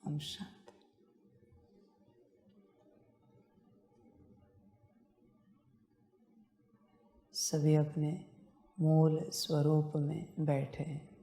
ओम शांति। सभी अपने मूल स्वरूप में बैठे हैं।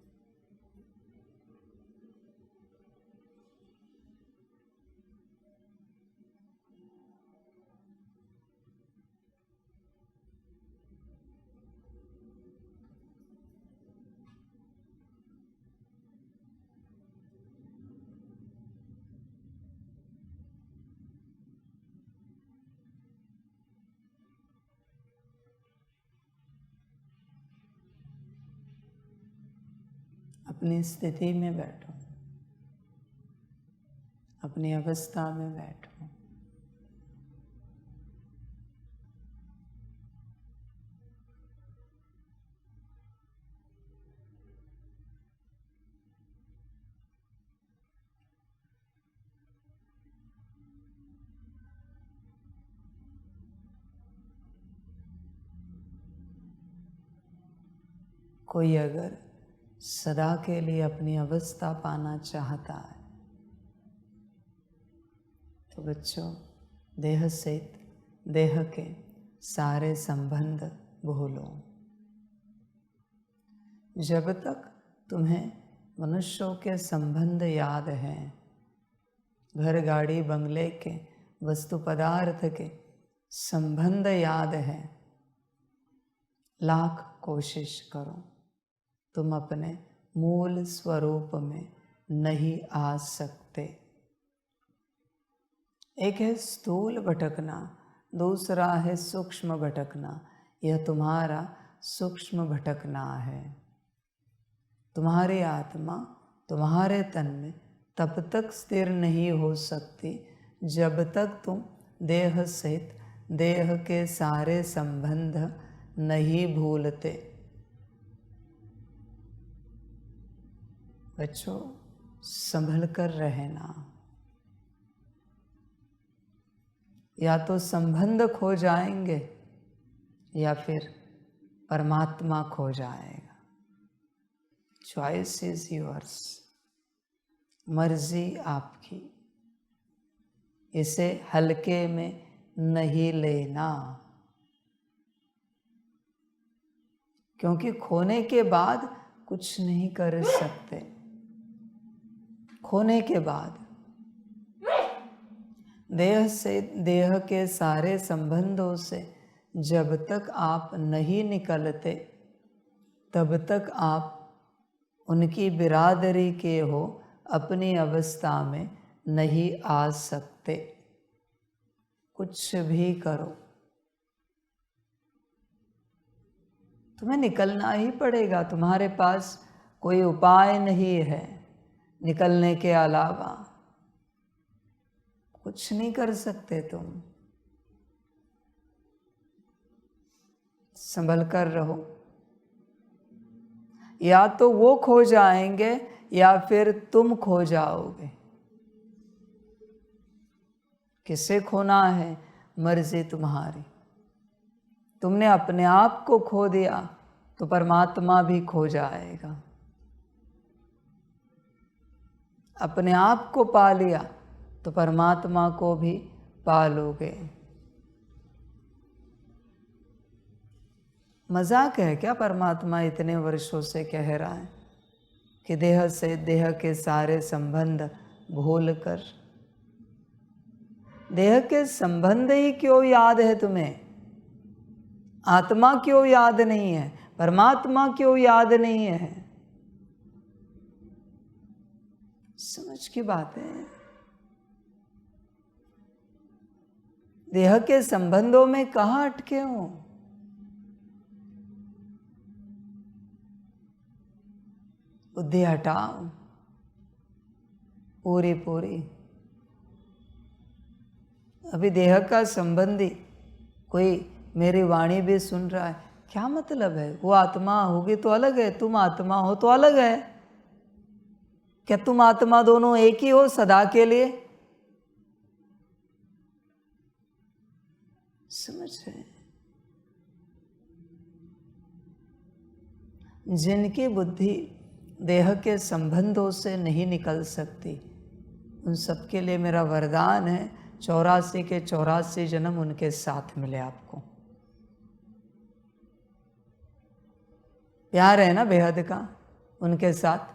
अपनी स्थिति में बैठो, अपनी अवस्था में बैठो। कोई अगर सदा के लिए अपनी अवस्था पाना चाहता है तो बच्चों, देह से देह के सारे संबंध भूलो। जब तक तुम्हें मनुष्यों के संबंध याद हैं, घर गाड़ी बंगले के वस्तु पदार्थ के संबंध याद हैं, लाख कोशिश करो, तुम अपने मूल स्वरूप में नहीं आ सकते। एक है स्थूल भटकना, दूसरा है सूक्ष्म भटकना। यह तुम्हारा सूक्ष्म भटकना है। तुम्हारी आत्मा तुम्हारे तन में तब तक स्थिर नहीं हो सकती जब तक तुम देह सहित देह के सारे संबंध नहीं भूलते। बच्चों, संभल कर रहना, या तो संबंध खो जाएंगे या फिर परमात्मा खो जाएगा। चॉइस इज योर्स, मर्जी आपकी। इसे हल्के में नहीं लेना, क्योंकि खोने के बाद कुछ नहीं कर सकते। खोने के बाद देह से देह के सारे संबंधों से जब तक आप नहीं निकलते तब तक आप उनकी बिरादरी के हो अपनी अवस्था में नहीं आ सकते। कुछ भी करो, तुम्हें निकलना ही पड़ेगा। तुम्हारे पास कोई उपाय नहीं है निकलने के अलावा। कुछ नहीं कर सकते तुम। संभल कर रहो, या तो वो खो जाएंगे या फिर तुम खो जाओगे। किसे खोना है, मर्जी तुम्हारी। तुमने अपने आप को खो दिया तो परमात्मा भी खो जाएगा। अपने आप को पा लिया तो परमात्मा को भी पालोगे। मजाक है क्या? परमात्मा इतने वर्षों से कह रहा है कि देह से देह के सारे संबंध भूल कर। देह के संबंध ही क्यों याद है तुम्हें? आत्मा क्यों याद नहीं है? परमात्मा क्यों याद नहीं है? समझ की बात है। देह के संबंधों में कहाँ अटके हो? बुद्धि हटाओ पूरी पूरी। अभी देह का संबंधी कोई मेरी वाणी भी सुन रहा है, क्या मतलब है? वो आत्मा होगी तो अलग है, तुम आत्मा हो तो अलग है। क्या तुम आत्मा दोनों एक ही हो सदा के लिए? समझ रहे? जिनकी बुद्धि देह के संबंधों से नहीं निकल सकती, उन सबके लिए मेरा वरदान है 84 के 84 जन्म उनके साथ मिले आपको। प्यार है ना बेहद का उनके साथ।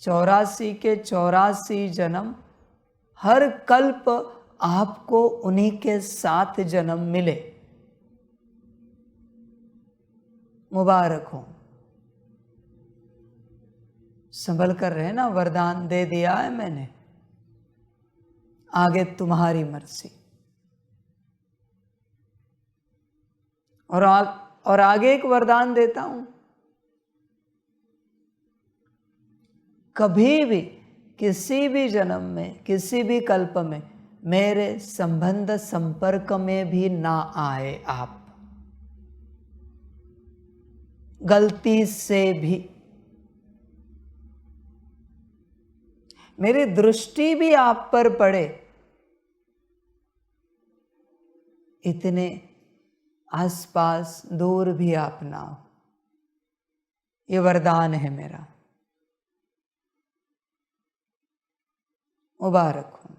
84 के 84 जन्म हर कल्प आपको उन्हीं के साथ जन्म मिले। मुबारक हो। संभल कर रहे ना, वरदान दे दिया है मैंने, आगे तुम्हारी मर्जी। और आगे एक वरदान देता हूं, कभी भी किसी भी जन्म में किसी भी कल्प में मेरे संबंध संपर्क में भी ना आए आप, गलती से भी। मेरी दृष्टि भी आप पर पड़े, इतने आसपास दूर भी आप ना हो, ये वरदान है मेरा। मुबारक हो।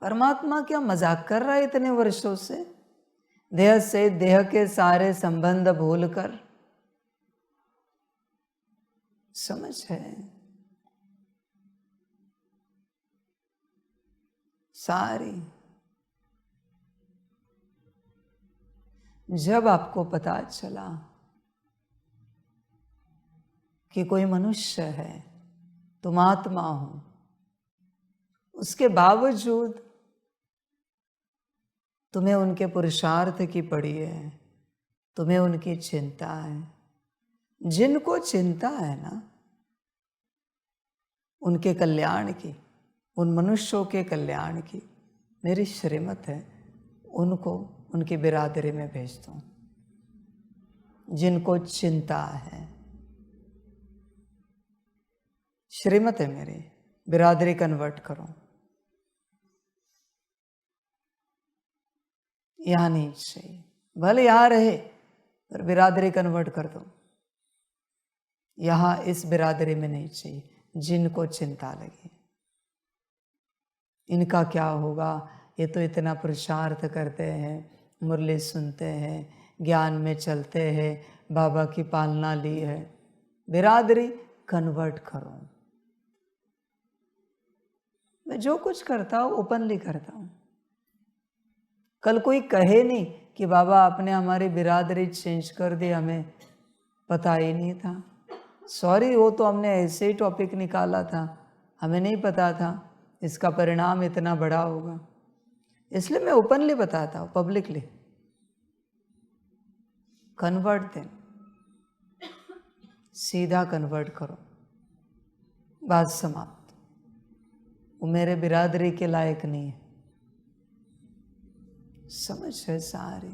परमात्मा क्या मजाक कर रहा है इतने वर्षों से देह के सारे संबंध भूलकर? समझ है सारी। जब आपको पता चला कि कोई मनुष्य है, तुम आत्मा हो, उसके बावजूद तुम्हें उनके पुरुषार्थ की पड़ी है, तुम्हें उनकी चिंता है। जिनको चिंता है ना उनके कल्याण की, उन मनुष्यों के कल्याण की मेरी श्रीमत है, उनको उनकी बिरादरी में भेज दो। जिनको चिंता है, श्रीमत है मेरी, बिरादरी कन्वर्ट करो। यहां नहीं चाहिए, भले यहां रहे पर बिरादरी कन्वर्ट कर दो। यहां इस बिरादरी में नहीं चाहिए। जिनको चिंता लगी इनका क्या होगा, ये तो इतना पुरुषार्थ करते हैं, मुरली सुनते हैं, ज्ञान में चलते हैं, बाबा की पालना ली है। बिरादरी कन्वर्ट करो। मैं जो कुछ करता हूं ओपनली करता हूं। कल कोई कहे नहीं कि बाबा आपने हमारी बिरादरी चेंज कर दी, हमें पता ही नहीं था। सॉरी, वो तो हमने ऐसे ही टॉपिक निकाला था, हमें नहीं पता था इसका परिणाम इतना बड़ा होगा। इसलिए मैं ओपनली बताता हूँ, पब्लिकली। कन्वर्ट दें, सीधा कन्वर्ट करो, बात समाप्त। वो मेरे बिरादरी के लायक नहीं है। समझ है सारी।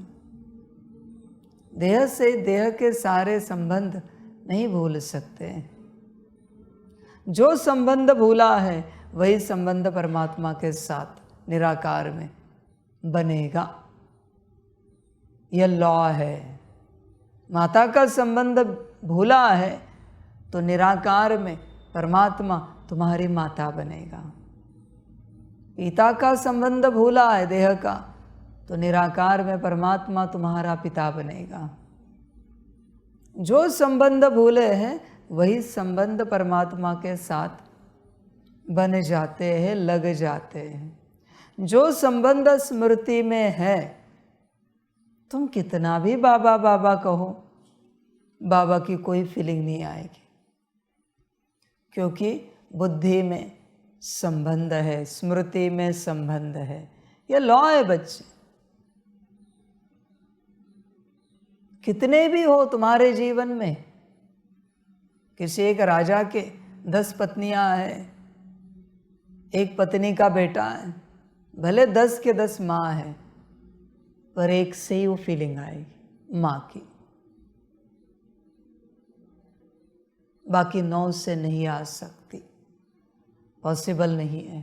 देह से देह के सारे संबंध नहीं भूल सकते। जो संबंध भूला है वही संबंध परमात्मा के साथ निराकार में बनेगा। यह लॉ है। माता का संबंध भूला है तो निराकार में परमात्मा तुम्हारी माता बनेगा। पिता का संबंध भूला है देह का तो निराकार में परमात्मा तुम्हारा पिता बनेगा। जो संबंध भूले हैं वही संबंध परमात्मा के साथ बन जाते हैं, लग जाते हैं। जो संबंध स्मृति में है, तुम कितना भी बाबा बाबा कहो, बाबा की कोई फीलिंग नहीं आएगी, क्योंकि बुद्धि में संबंध है, स्मृति में संबंध है। यह लॉ है बच्चे। कितने भी हो तुम्हारे जीवन में, किसी एक राजा के 10 पत्नियां हैं, एक पत्नी का बेटा है, भले 10 के 10 माँ है, पर एक से ही वो फीलिंग आएगी माँ की, बाकी 9 से नहीं आ सकती, पॉसिबल नहीं है।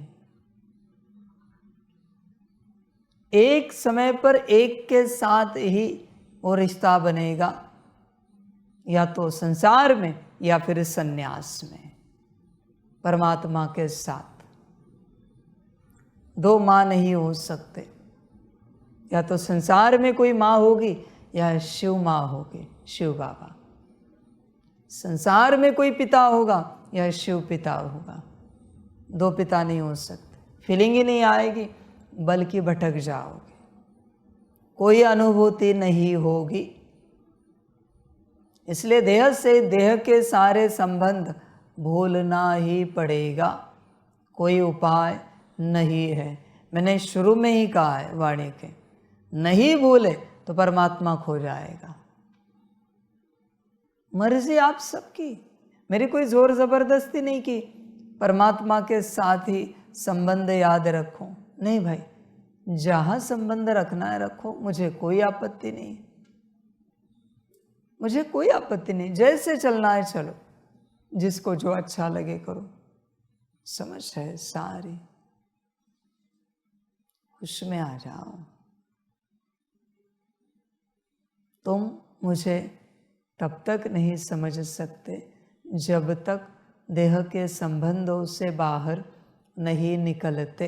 एक समय पर एक के साथ ही वो रिश्ता बनेगा, या तो संसार में या फिर सन्यास में। परमात्मा के साथ। दो माँ नहीं हो सकते, या तो संसार में कोई माँ होगी या शिव माँ होगी, शिव बाबा। संसार में कोई पिता होगा या शिव पिता होगा, दो पिता नहीं हो सकते। फीलिंग ही नहीं आएगी, बल्कि भटक जाओगे, कोई अनुभूति नहीं होगी। इसलिए देह से देह के सारे संबंध भूलना ही पड़ेगा, कोई उपाय नहीं है। मैंने शुरू में ही कहा है वाणी के, नहीं भूले तो परमात्मा खो जाएगा। मर्जी आप सबकी, मेरी कोई जोर जबरदस्ती नहीं की परमात्मा के साथ ही संबंध याद रखो। नहीं भाई, जहां संबंध रखना है रखो, मुझे कोई आपत्ति नहीं, मुझे कोई आपत्ति नहीं। जैसे चलना है चलो, जिसको जो अच्छा लगे करो। समझ है सारी, खुश में आ जाओ। तुम मुझे तब तक नहीं समझ सकते जब तक देह के संबंधों से बाहर नहीं निकलते,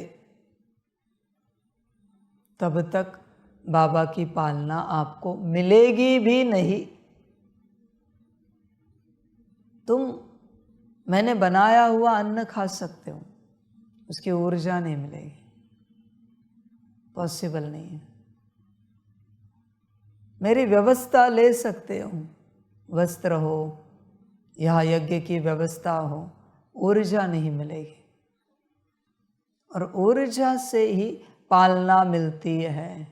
तब तक बाबा की पालना आपको मिलेगी भी नहीं। तुम मैंने बनाया हुआ अन्न खा सकते हो, उसकी ऊर्जा नहीं मिलेगी, पॉसिबल नहीं है। मेरी व्यवस्था ले सकते हो, वस्त्र हो या यज्ञ की व्यवस्था हो, ऊर्जा नहीं मिलेगी। और ऊर्जा से ही पालना मिलती है।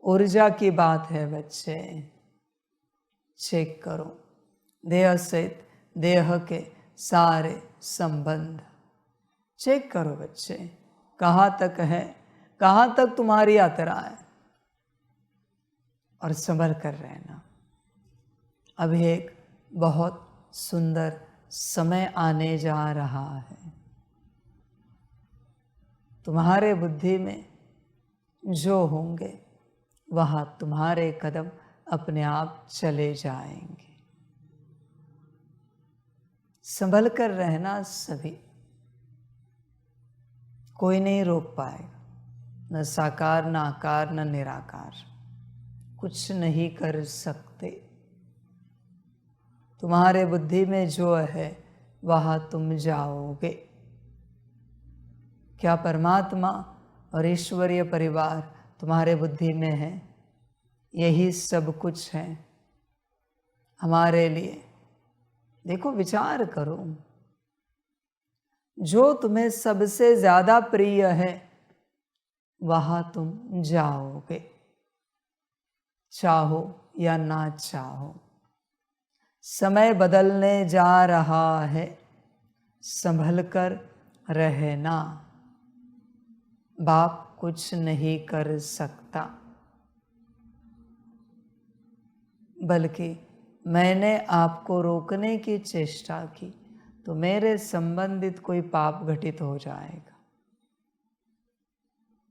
ऊर्जा की बात है बच्चे, चेक करो देह सहित देह के सारे संबंध चेक करो बच्चे, कहाँ तक है, कहाँ तक तुम्हारी यात्रा है, और संभल कर रहना। अभी एक बहुत सुंदर समय आने जा रहा है। तुम्हारे बुद्धि में जो होंगे वहाँ तुम्हारे कदम अपने आप चले जाएंगे। संभल कर रहना सभी, कोई नहीं रोक पाएगा, न साकार न आकार न निराकार, कुछ नहीं कर सकते। तुम्हारे बुद्धि में जो है वहाँ तुम जाओगे। क्या परमात्मा और ईश्वरीय परिवार तुम्हारे बुद्धि में है? यही सब कुछ है हमारे लिए। देखो, विचार करो, जो तुम्हें सबसे ज्यादा प्रिय है वहां तुम जाओगे, चाहो या ना चाहो। समय बदलने जा रहा है, संभल कर रहना। बाप कुछ नहीं कर सकता, बल्कि मैंने आपको रोकने की चेष्टा की तो मेरे संबंधित कोई पाप घटित हो जाएगा,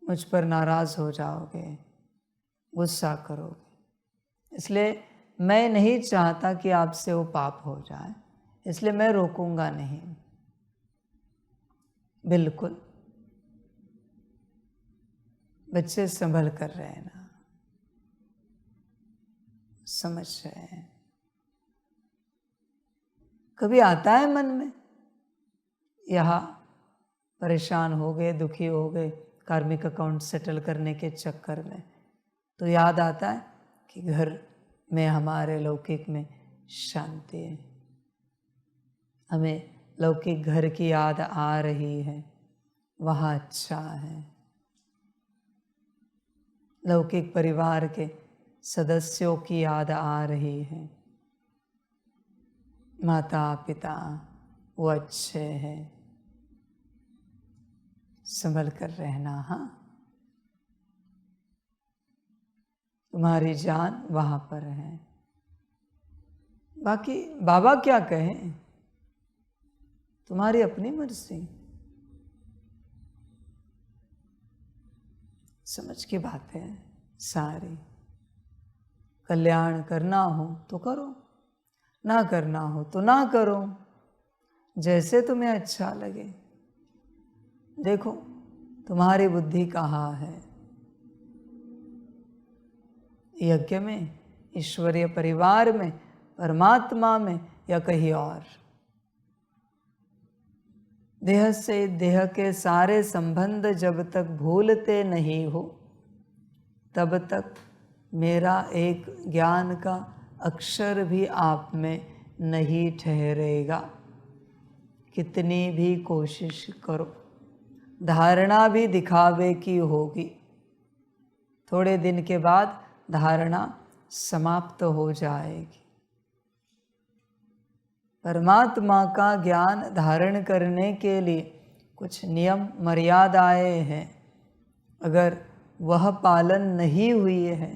मुझ पर नाराज हो जाओगे, गुस्सा करोगे। इसलिए मैं नहीं चाहता कि आपसे वो पाप हो जाए, इसलिए मैं रोकूंगा नहीं, बिल्कुल। बच्चे संभल कर रहना, समझ रहे हैं? कभी आता है मन में, यहाँ परेशान हो गए, दुखी हो गए कार्मिक अकाउंट सेटल करने के चक्कर में, तो याद आता है कि घर में हमारे लौकिक में शांति है, हमें लौकिक घर की याद आ रही है, वहाँ अच्छा है। लौकिक परिवार के सदस्यों की याद आ रही है, माता पिता वो अच्छे हैं। संभल कर रहना। हाँ, तुम्हारी जान वहां पर है, बाकी बाबा क्या कहें, तुम्हारी अपनी मर्जी। समझ की बात है सारी। कल्याण करना हो तो करो, ना करना हो तो ना करो। जैसे तुम्हें अच्छा लगे। देखो तुम्हारी बुद्धि कहाँ है, यज्ञ में, ईश्वरीय परिवार में, परमात्मा में या कहीं और। देह से देह के सारे संबंध जब तक भूलते नहीं हो तब तक मेरा एक ज्ञान का अक्षर भी आप में नहीं ठहरेगा। कितनी भी कोशिश करो, धारणा भी दिखावे की होगी। थोड़े दिन के बाद धारणा समाप्त हो जाएगी। परमात्मा का ज्ञान धारण करने के लिए कुछ नियम मर्यादाएं हैं। अगर वह पालन नहीं हुई है,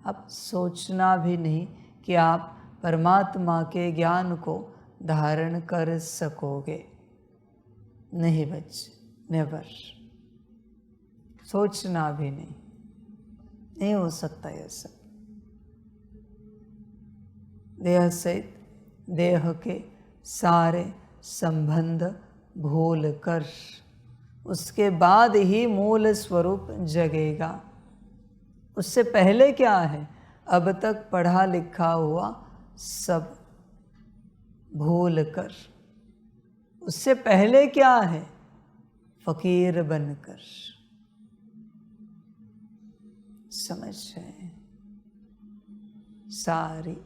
अब सोचना भी नहीं कि आप परमात्मा के ज्ञान को धारण कर सकोगे। नहीं बच्चे, नेवर। सोचना भी नहीं हो सकता यह सब। देह से देह के सारे संबंध भूल कर उसके बाद ही मूल स्वरूप जगेगा। उससे पहले क्या है? अब तक पढ़ा लिखा हुआ सब भूल कर। उससे पहले क्या है? फकीर बनकर। समझ रहे? सारी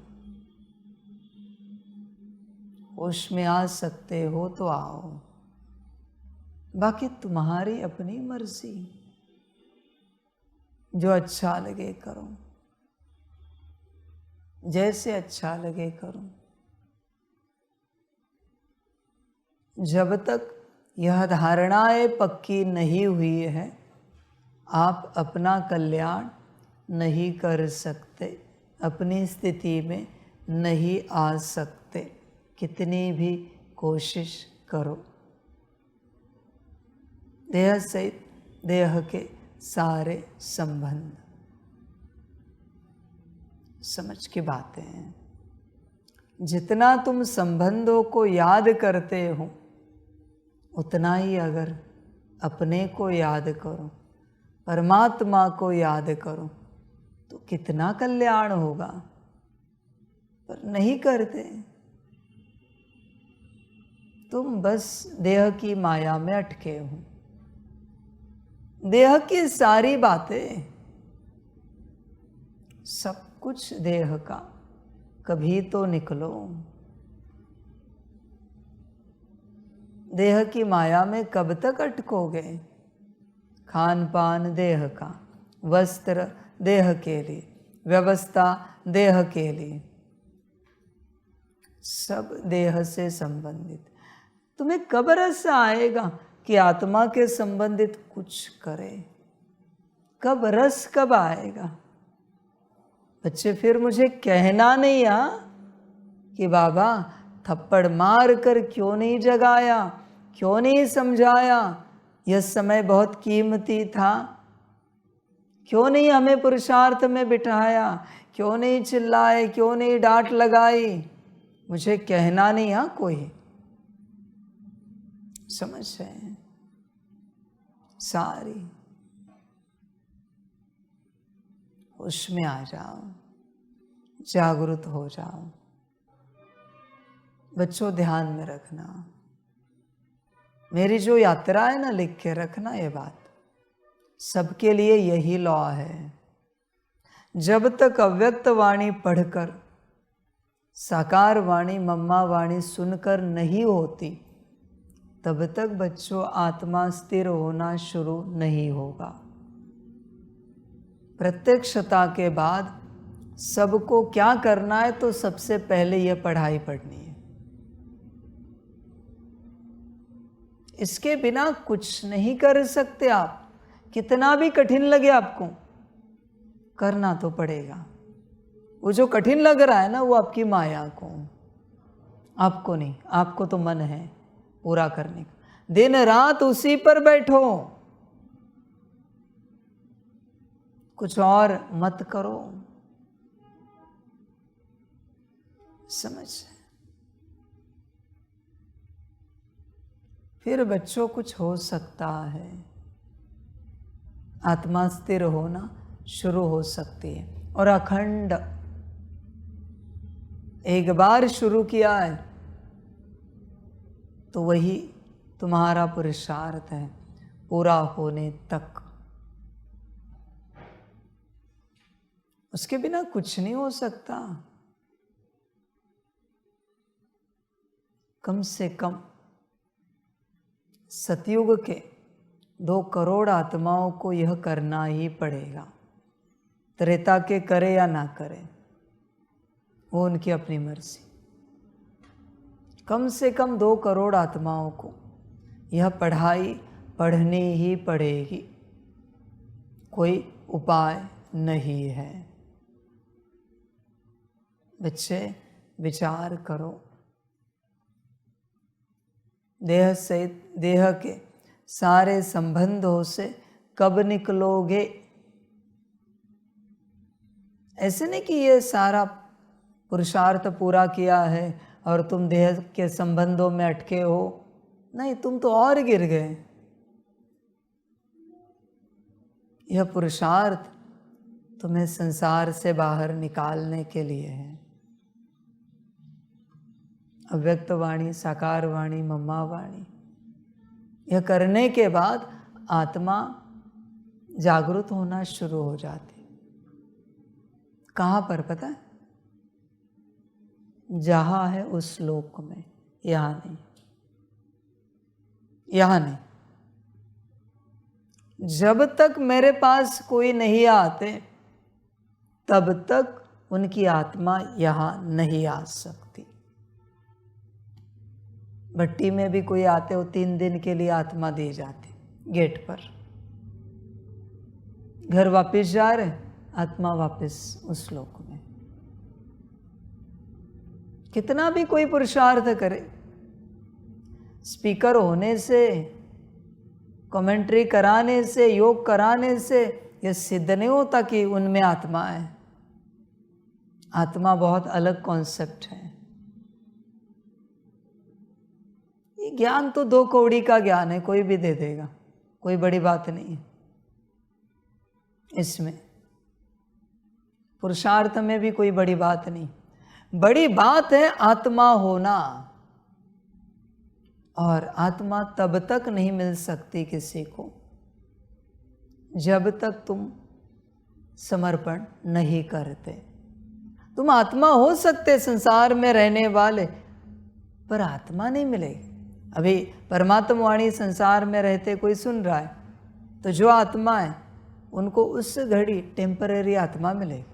होश में आ सकते हो तो आओ, बाकी तुम्हारी अपनी मर्जी। जो अच्छा लगे करो, जैसे अच्छा लगे करो। जब तक यह धारणाएं पक्की नहीं हुई है, आप अपना कल्याण नहीं कर सकते, अपनी स्थिति में नहीं आ सकते, कितनी भी कोशिश करो। देह से देह के सारे संबंध, समझ की बातें हैं। जितना तुम संबंधों को याद करते हो, उतना ही अगर अपने को याद करो, परमात्मा को याद करो, तो कितना कल्याण होगा। पर नहीं करते, तुम बस देह की माया में अटके हो। देह की सारी बातें, सब कुछ देह का, कभी तो निकलो। देह की माया में कब तक अटकोगे? खान पान देह का, वस्त्र देह के लिए, व्यवस्था देह के लिए, सब देह से संबंधित। तुम्हें कब रस आएगा कि आत्मा के संबंधित कुछ करे? कब रस कब आएगा? बच्चे फिर मुझे कहना नहीं कि बाबा थप्पड़ मार कर क्यों नहीं जगाया, क्यों नहीं समझाया, यह समय बहुत कीमती था, क्यों नहीं हमें पुरुषार्थ में बिठाया, क्यों नहीं चिल्लाए, क्यों नहीं डांट लगाई। मुझे कहना नहीं कोई। समझ रहे हैं? सारी होश में आ जाओ, जागरूक हो जाओ। बच्चों ध्यान में रखना, मेरी जो यात्रा है ना, लिख के रखना ये बात। सबके लिए यही लॉ है। जब तक अव्यक्त वाणी पढ़कर साकार वाणी मम्मा वाणी सुनकर नहीं होती, तब तक बच्चों आत्मा स्थिर होना शुरू नहीं होगा। प्रत्यक्षता के बाद सबको क्या करना है? तो सबसे पहले यह पढ़ाई पढ़नी है। इसके बिना कुछ नहीं कर सकते आप। कितना भी कठिन लगे आपको, करना तो पड़ेगा। वो जो कठिन लग रहा है ना, वो आपकी माया को, आपको नहीं। आपको तो मन है पूरा करने का, दिन रात उसी पर बैठो, कुछ और मत करो। समझ? फिर बच्चों कुछ हो सकता है, आत्मा स्थिर होना शुरू हो सकती है। और अखंड एक बार शुरू किया है तो वही तुम्हारा पुरुषार्थ है पूरा होने तक। उसके बिना कुछ नहीं हो सकता। कम से कम सतयुग के 2 करोड़ आत्माओं को यह करना ही पड़ेगा। त्रेता के करे या ना करे वो उनकी अपनी मर्जी। कम से कम 2 करोड़ आत्माओं को यह पढ़ाई पढ़नी ही पड़ेगी, कोई उपाय नहीं है। बच्चे विचार करो, देह से देह के सारे संबंधों से कब निकलोगे? ऐसे नहीं कि ये सारा पुरुषार्थ पूरा किया है और तुम देह के संबंधों में अटके हो। नहीं, तुम तो और गिर गए। यह पुरुषार्थ तुम्हें संसार से बाहर निकालने के लिए है। अव्यक्त वाणी, साकार वाणी, मम्मा वाणी, यह करने के बाद आत्मा जागृत होना शुरू हो जाती। कहाँ पर पता है? जहाँ है उस लोक में, यहाँ नहीं, यहाँ नहीं। जब तक मेरे पास कोई नहीं आते तब तक उनकी आत्मा यहाँ नहीं आ सकती। भट्टी में भी कोई आते हो 3 दिन के लिए आत्मा दी जाती गेट पर। घर वापस जा रहे, आत्मा वापस उस लोक में। कितना भी कोई पुरुषार्थ करे, स्पीकर होने से, कमेंट्री कराने से, योग कराने से यह सिद्ध नहीं होता कि उनमें आत्मा है। आत्मा बहुत अलग कॉन्सेप्ट है। ये ज्ञान तो 2 कौड़ी का ज्ञान है, कोई भी दे देगा, कोई बड़ी बात नहीं है इसमें। पुरुषार्थ में भी कोई बड़ी बात नहीं। बड़ी बात है आत्मा होना। और आत्मा तब तक नहीं मिल सकती किसी को जब तक तुम समर्पण नहीं करते। तुम आत्मा हो सकते संसार में रहने वाले, पर आत्मा नहीं मिलेगी। अभी परमात्मा वाणी संसार में रहते कोई सुन रहा है, तो जो आत्मा है उनको उस घड़ी टेम्परेरी आत्मा मिलेगी।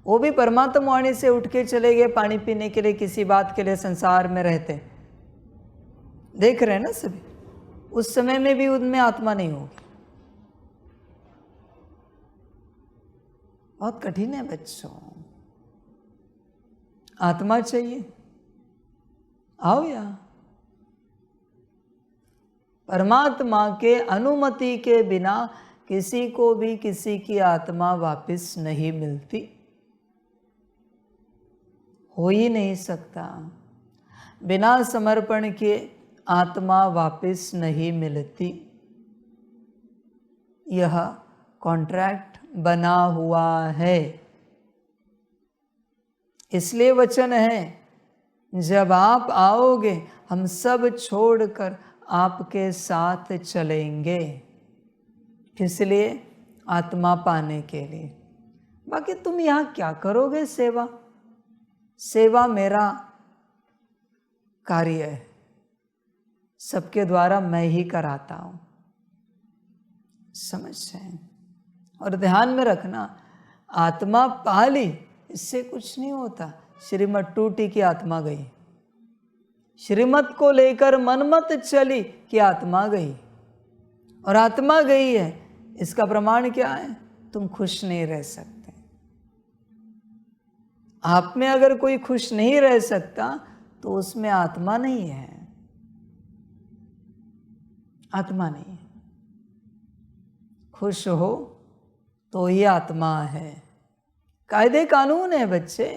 वो भी परमात्मा वाणी से उठ के चले गए पानी पीने के लिए, किसी बात के लिए संसार में रहते, देख रहे हैं ना सभी। उस समय में भी उनमें आत्मा नहीं होगी। बहुत कठिन है बच्चों। आत्मा चाहिए, आओ यहाँ। परमात्मा के अनुमति के बिना किसी को भी किसी की आत्मा वापस नहीं मिलती, हो ही नहीं सकता। बिना समर्पण के आत्मा वापस नहीं मिलती। यह कॉन्ट्रैक्ट बना हुआ है। इसलिए वचन है, जब आप आओगे हम सब छोड़कर आपके साथ चलेंगे। किस लिए? आत्मा पाने के लिए। बाकी तुम यहाँ क्या करोगे? सेवा, सेवा मेरा कार्य है, सबके द्वारा मैं ही कराता हूं। समझ जाए। और ध्यान में रखना, आत्मा पाली इससे कुछ नहीं होता। श्रीमत टूटी की आत्मा गई, श्रीमत को लेकर मनमत चली कि आत्मा गई। और आत्मा गई है, इसका प्रमाण क्या है? तुम खुश नहीं रह सकते। आप में अगर कोई खुश नहीं रह सकता तो उसमें आत्मा नहीं है, आत्मा नहीं है। खुश हो तो ही आत्मा है। कायदे कानून है बच्चे,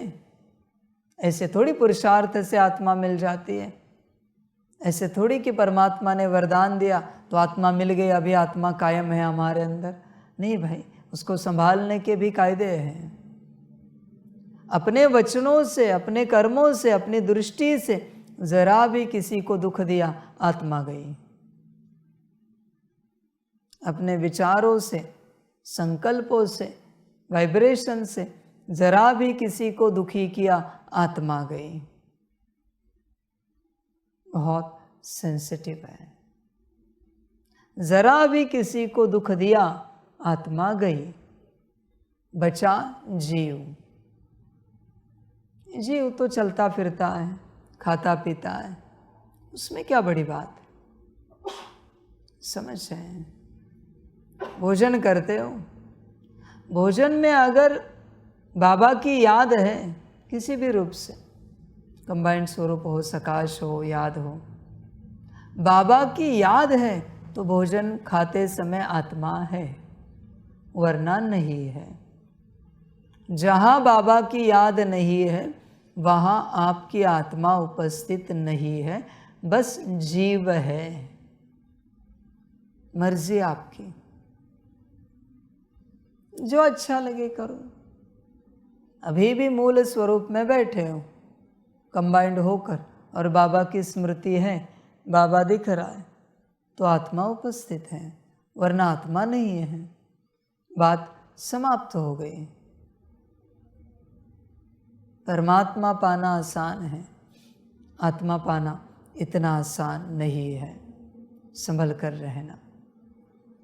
ऐसे थोड़ी पुरुषार्थ से आत्मा मिल जाती है। ऐसे थोड़ी कि परमात्मा ने वरदान दिया तो आत्मा मिल गई, अभी आत्मा कायम है हमारे अंदर। नहीं भाई, उसको संभालने के भी कायदे हैं। अपने वचनों से, अपने कर्मों से, अपनी दृष्टि से जरा भी किसी को दुख दिया, आत्मा गई। अपने विचारों से, संकल्पों से, वाइब्रेशन से जरा भी किसी को दुखी किया, आत्मा गई। बहुत सेंसिटिव है। जरा भी किसी को दुख दिया, आत्मा गई। बचा जीव। जीव तो चलता फिरता है, खाता पीता है, उसमें क्या बड़ी बात है। समझ रहे हैं? भोजन करते हो, भोजन में अगर बाबा की याद है किसी भी रूप से, कंबाइंड स्वरूप हो, सकाश हो, याद हो, बाबा की याद है तो भोजन खाते समय आत्मा है, वरना नहीं है। जहाँ बाबा की याद नहीं है वहाँ आपकी आत्मा उपस्थित नहीं है, बस जीव है। मर्जी आपकी, जो अच्छा लगे करो। अभी भी मूल स्वरूप में बैठे हो कंबाइंड होकर, और बाबा की स्मृति है, बाबा दिख रहा है तो आत्मा उपस्थित है, वरना आत्मा नहीं है। बात समाप्त हो गई। परमात्मा पाना आसान है, आत्मा पाना इतना आसान नहीं है। संभल कर रहना।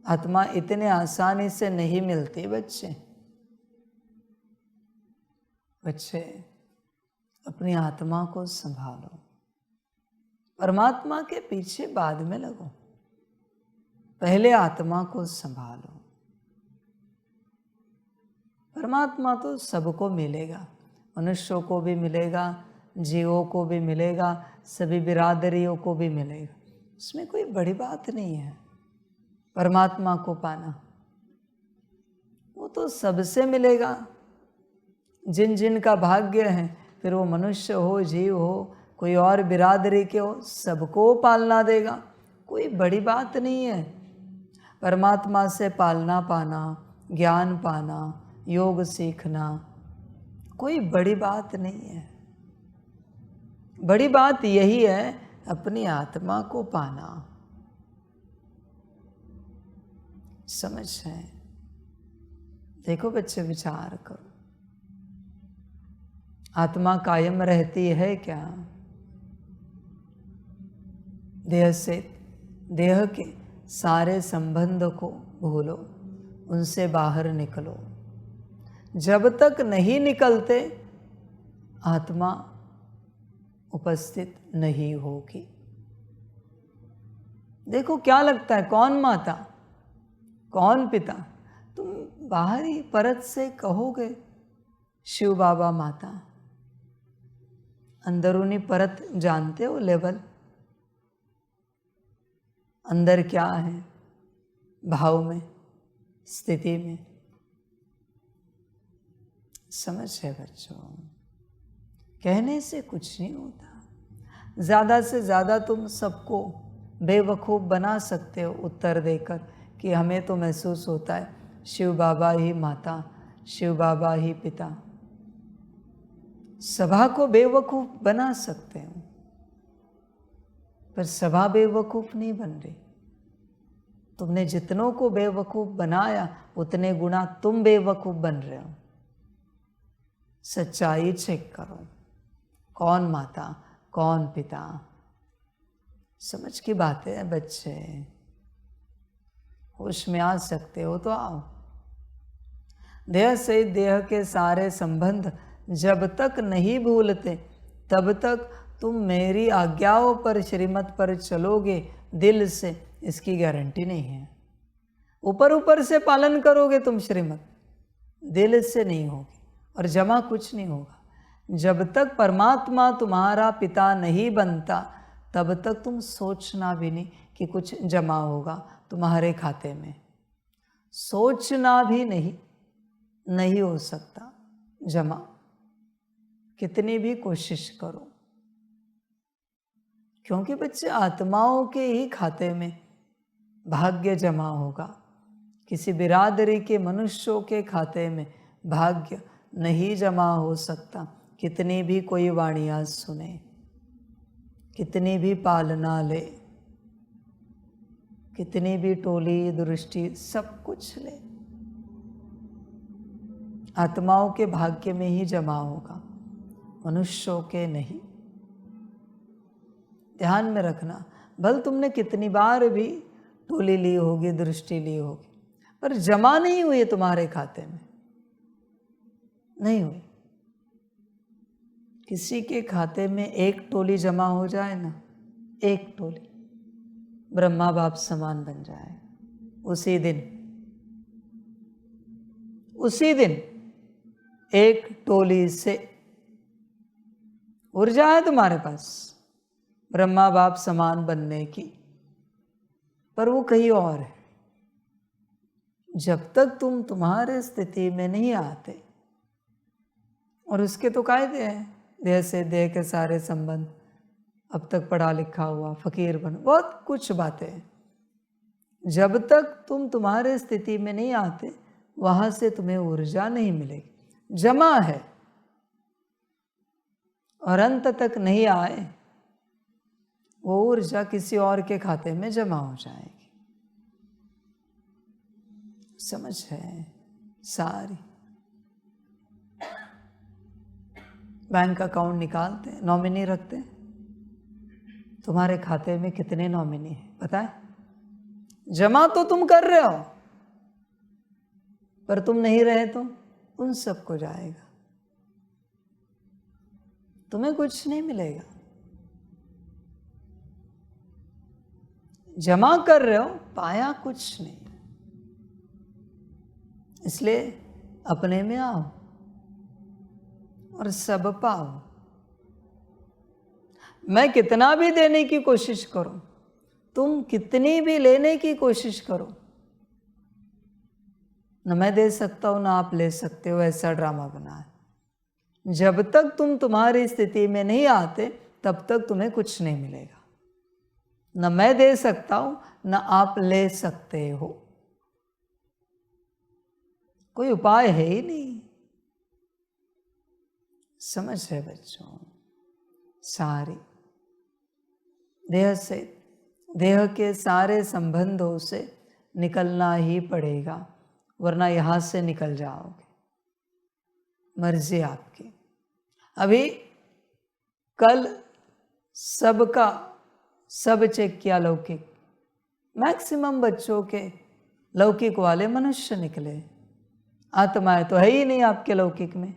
आत्मा इतने आसानी से नहीं मिलती बच्चे। बच्चे अपनी आत्मा को संभालो। परमात्मा के पीछे बाद में लगो, पहले आत्मा को संभालो। परमात्मा तो सबको मिलेगा, मनुष्यों को भी मिलेगा, जीवों को भी मिलेगा, सभी बिरादरियों को भी मिलेगा। उसमें कोई बड़ी बात नहीं है। परमात्मा को पाना वो तो सबसे मिलेगा, जिन जिन का भाग्य है, फिर वो मनुष्य हो, जीव हो, कोई और बिरादरी के हो, सबको पालना देगा। कोई बड़ी बात नहीं है। परमात्मा से पालना पाना, ज्ञान पाना, योग सीखना कोई बड़ी बात नहीं है। बड़ी बात यही है अपनी आत्मा को पाना। समझ है? देखो बच्चे, विचार करो, आत्मा कायम रहती है क्या? देह से, देह के सारे संबंध को भूलो, उनसे बाहर निकलो। जब तक नहीं निकलते आत्मा उपस्थित नहीं होगी। देखो क्या लगता है, कौन माता, कौन पिता? तुम बाहरी परत से कहोगे शिव बाबा माता, अंदरूनी परत जानते हो, लेवल अंदर क्या है, भाव में, स्थिति में। समझ है बच्चों? कहने से कुछ नहीं होता। ज़्यादा से ज़्यादा तुम सबको बेवकूफ़ बना सकते हो उत्तर देकर कि हमें तो महसूस होता है शिव बाबा ही माता, शिव बाबा ही पिता। सभा को बेवकूफ़ बना सकते हो, पर सभा बेवकूफ़ नहीं बन रही। तुमने जितनों को बेवकूफ़ बनाया उतने गुना तुम बेवकूफ़ बन रहे हो। सच्चाई चेक करो, कौन माता, कौन पिता। समझ की बातें हैं बच्चे, होश में आ सकते हो तो आओ। देह से देह के सारे संबंध जब तक नहीं भूलते तब तक तुम मेरी आज्ञाओं पर, श्रीमत पर चलोगे दिल से, इसकी गारंटी नहीं है। ऊपर ऊपर से पालन करोगे तुम श्रीमत, दिल से नहीं होगी और जमा कुछ नहीं होगा। जब तक परमात्मा तुम्हारा पिता नहीं बनता तब तक तुम सोचना भी नहीं कि कुछ जमा होगा तुम्हारे खाते में। सोचना भी नहीं हो सकता जमा, कितनी भी कोशिश करो। क्योंकि बच्चे आत्माओं के ही खाते में भाग्य जमा होगा, किसी बिरादरी के मनुष्यों के खाते में भाग्य नहीं जमा हो सकता। कितनी भी कोई वाणियाँ सुने, कितनी भी पालना ले, कितनी भी टोली दृष्टि सब कुछ ले, आत्माओं के भाग्य में ही जमा होगा, मनुष्यों के नहीं। ध्यान में रखना, भल तुमने कितनी बार भी टोली ली होगी, दृष्टि ली होगी, पर जमा नहीं हुई तुम्हारे खाते में, नहीं हुई। किसी के खाते में एक टोली जमा हो जाए ना, एक टोली, ब्रह्मा बाप समान बन जाए, उसी दिन एक टोली से ऊर्जा है तुम्हारे पास ब्रह्मा बाप समान बनने की, पर वो कहीं और है। जब तक तुम तुम्हारे स्थिति में नहीं आते, और उसके तो कायदे हैं, देह से देह के सारे संबंध, अब तक पढ़ा लिखा हुआ, फकीर बनो, बहुत कुछ बातें हैं। जब तक तुम तुम्हारे स्थिति में नहीं आते, वहां से तुम्हें ऊर्जा नहीं मिलेगी, जमा है, और अंत तक नहीं आए वो ऊर्जा किसी और के खाते में जमा हो जाएगी। समझ है सारी। बैंक अकाउंट निकालते हैं, नॉमिनी रखते हैं, तुम्हारे खाते में कितने नॉमिनी हैं पता है? जमा तो तुम कर रहे हो, पर तुम नहीं रहे तो उन सबको जाएगा, तुम्हें कुछ नहीं मिलेगा। जमा कर रहे हो, पाया कुछ नहीं। इसलिए अपने में आओ और सब पाओ। मैं कितना भी देने की कोशिश करूं, तुम कितनी भी लेने की कोशिश करो, न मैं दे सकता हूं ना आप ले सकते हो, ऐसा ड्रामा बना है। जब तक तुम तुम्हारी स्थिति में नहीं आते, तब तक तुम्हें कुछ नहीं मिलेगा। न मैं दे सकता हूं, न आप ले सकते हो, कोई उपाय है ही नहीं। समझ है बच्चों सारी। देह से, देह के सारे संबंधों से निकलना ही पड़ेगा, वरना यहां से निकल जाओगे, मर्जी आपकी। अभी कल सबका सब चेक किया, लौकिक, मैक्सिमम बच्चों के लौकिक वाले मनुष्य निकले, आत्माएं तो है ही नहीं आपके लौकिक में,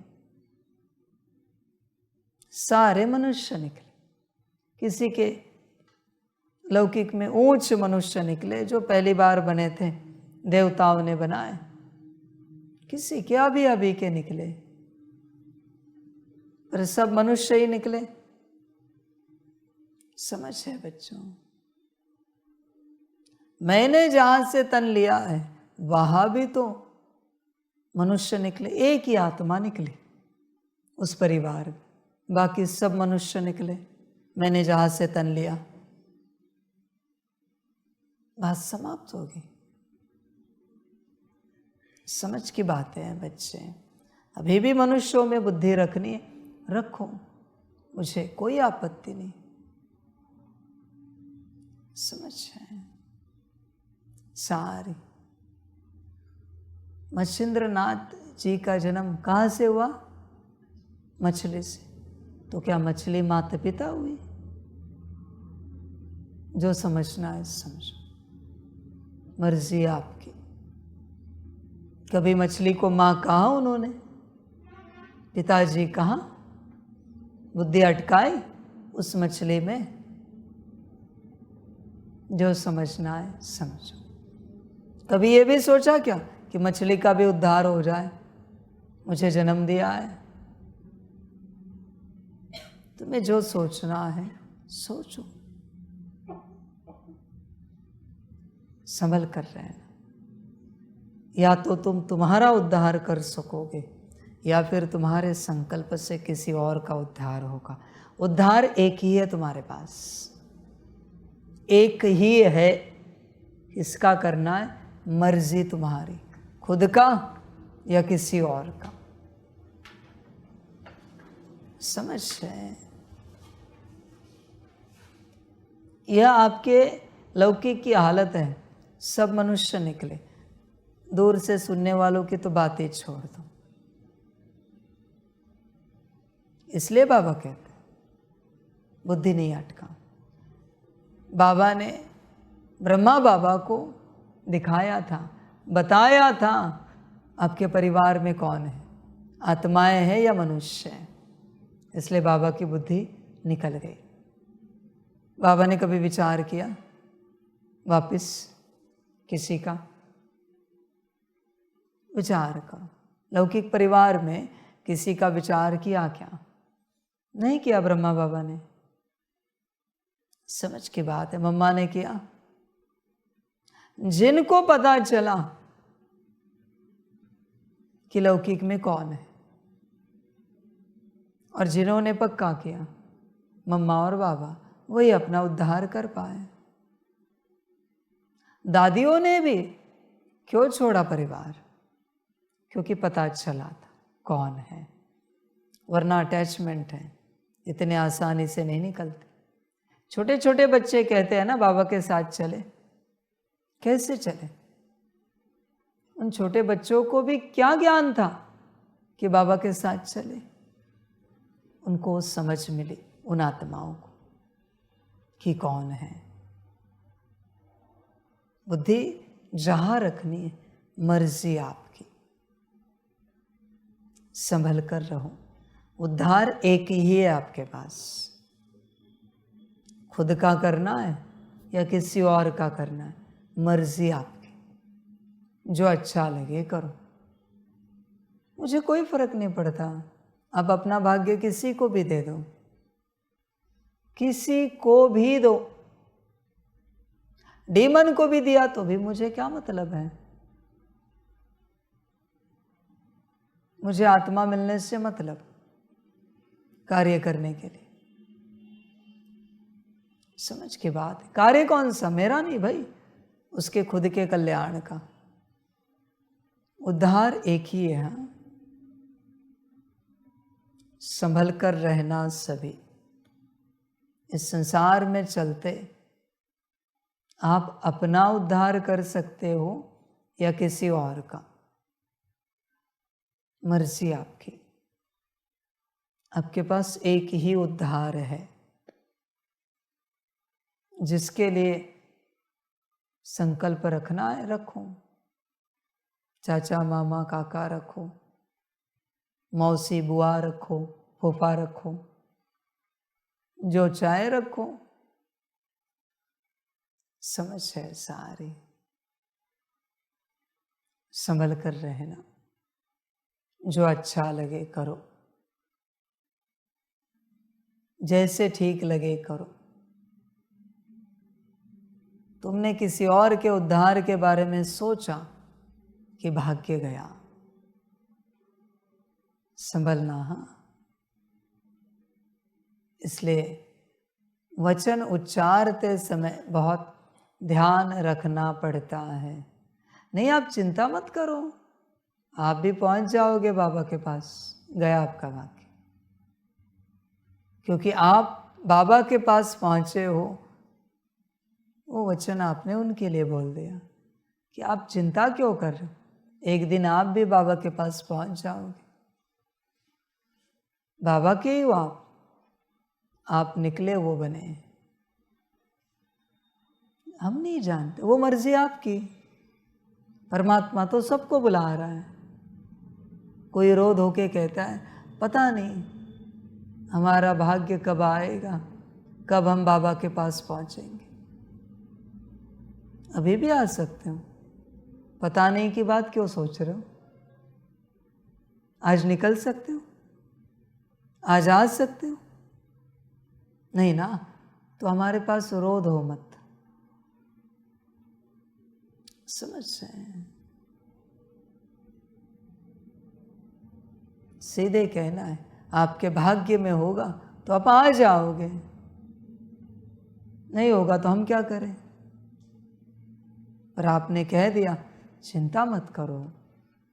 सारे मनुष्य निकले। किसी के लौकिक में ऊंच मनुष्य निकले जो पहली बार बने थे, देवताओं ने बनाए, किसी के अभी अभी के निकले, पर सब मनुष्य ही निकले। समझ है बच्चों? मैंने जहां से तन लिया है वहां भी तो मनुष्य निकले, एक ही आत्मा निकली उस परिवार में, बाकी सब मनुष्य निकले। मैंने जहां से तन लिया, बात समाप्त होगी। समझ की बातें हैं बच्चे। अभी भी मनुष्यों में बुद्धि रखनी है, रखो, मुझे कोई आपत्ति नहीं। समझ है सारी। मच्छिंद्रनाथ जी का जन्म कहाँ से हुआ? मछली से। तो क्या मछली माता पिता हुई? जो समझना है समझो, मर्जी आपकी। कभी मछली को माँ कहा उन्होंने? पिताजी कहा? बुद्धि अटकाई उस मछली में? जो समझना है समझो। कभी ये भी सोचा क्या कि मछली का भी उद्धार हो जाए? मुझे जन्म दिया है, तुम्हें जो सोचना है सोचो, संभल कर रहना। या तो तुम तुम्हारा उद्धार कर सकोगे, या फिर तुम्हारे संकल्प से किसी और का उद्धार होगा। उद्धार एक ही है तुम्हारे पास, एक ही है, किसका करना है? मर्जी तुम्हारी, खुद का या किसी और का। समझ रहे? यह आपके लौकिक की हालत है। सब मनुष्य निकले, दूर से सुनने वालों की तो बातें छोड़ दो। इसलिए बाबा कहते बुद्धि नहीं अटका। बाबा ने ब्रह्मा बाबा को दिखाया था, बताया था आपके परिवार में कौन है, आत्माएं हैं या मनुष्य है। इसलिए बाबा की बुद्धि निकल गई। बाबा ने कभी विचार किया वापस किसी का? विचार करो, लौकिक परिवार में किसी का विचार किया क्या? नहीं किया ब्रह्मा बाबा ने। समझ की बात है। मम्मा ने किया। जिनको पता चला कि लौकिक में कौन है और जिन्होंने पक्का किया, मम्मा और बाबा, वही अपना उद्धार कर पाए। दादियों ने भी क्यों छोड़ा परिवार? क्योंकि पता चला था कौन है, वरना अटैचमेंट है, इतने आसानी से नहीं निकलते। छोटे छोटे बच्चे कहते हैं ना बाबा के साथ चले, कैसे चले? उन छोटे बच्चों को भी क्या ज्ञान था कि बाबा के साथ चले? उनको समझ मिली उन आत्माओं को कि कौन है। बुद्धि जहां रखनी है, मर्जी आपकी, संभल कर रहो। उद्धार एक ही है आपके पास, खुद का करना है या किसी और का करना है, मर्जी आपकी, जो अच्छा लगे करो। मुझे कोई फर्क नहीं पड़ता, आप अपना भाग्य किसी को भी दे दो, किसी को भी दो। डीमन को भी दिया तो भी मुझे क्या मतलब है? मुझे आत्मा मिलने से मतलब, कार्य करने के लिए। समझ के बात है। कार्य कौन सा? मेरा नहीं भाई, उसके खुद के कल्याण का। उद्धार एक ही है। हाँ? संभल कर रहना सभी। इस संसार में चलते आप अपना उद्धार कर सकते हो या किसी और का, मर्जी आपकी। आपके पास एक ही उद्धार है, जिसके लिए संकल्प रखना है रखो। चाचा मामा काका रखो, मौसी बुआ रखो, फूफा रखो, जो चाहे रखो। समझ है सारी। संभल कर रहना, जो अच्छा लगे करो, जैसे ठीक लगे करो। तुमने किसी और के उद्धार के बारे में सोचा कि भाग्य गया। संभलना। हाँ, इसलिए वचन उच्चारते समय बहुत ध्यान रखना पड़ता है। नहीं, आप चिंता मत करो, आप भी पहुंच जाओगे बाबा के पास। गया आपका भाग्य, क्योंकि आप बाबा के पास पहुंचे हो। वो वचन आपने उनके लिए बोल दिया कि आप चिंता क्यों कर रहे हो, एक दिन आप भी बाबा के पास पहुंच जाओगे। बाबा के ही हो आप निकले वो बने। हम नहीं जानते, वो मर्जी आपकी। परमात्मा तो सबको बुला रहा है। कोई रोध होके कहता है पता नहीं हमारा भाग्य कब आएगा, कब हम बाबा के पास पहुंचेंगे। अभी भी आ सकते हो, पता नहीं की बात क्यों सोच रहे हो? आज निकल सकते हो, आज आ सकते हो। नहीं ना, तो हमारे पास रोध हो मत। समझ रहे हैं? सीधे कहना है, आपके भाग्य में होगा तो आप आ जाओगे। नहीं होगा तो हम क्या करें? पर आपने कह दिया चिंता मत करो,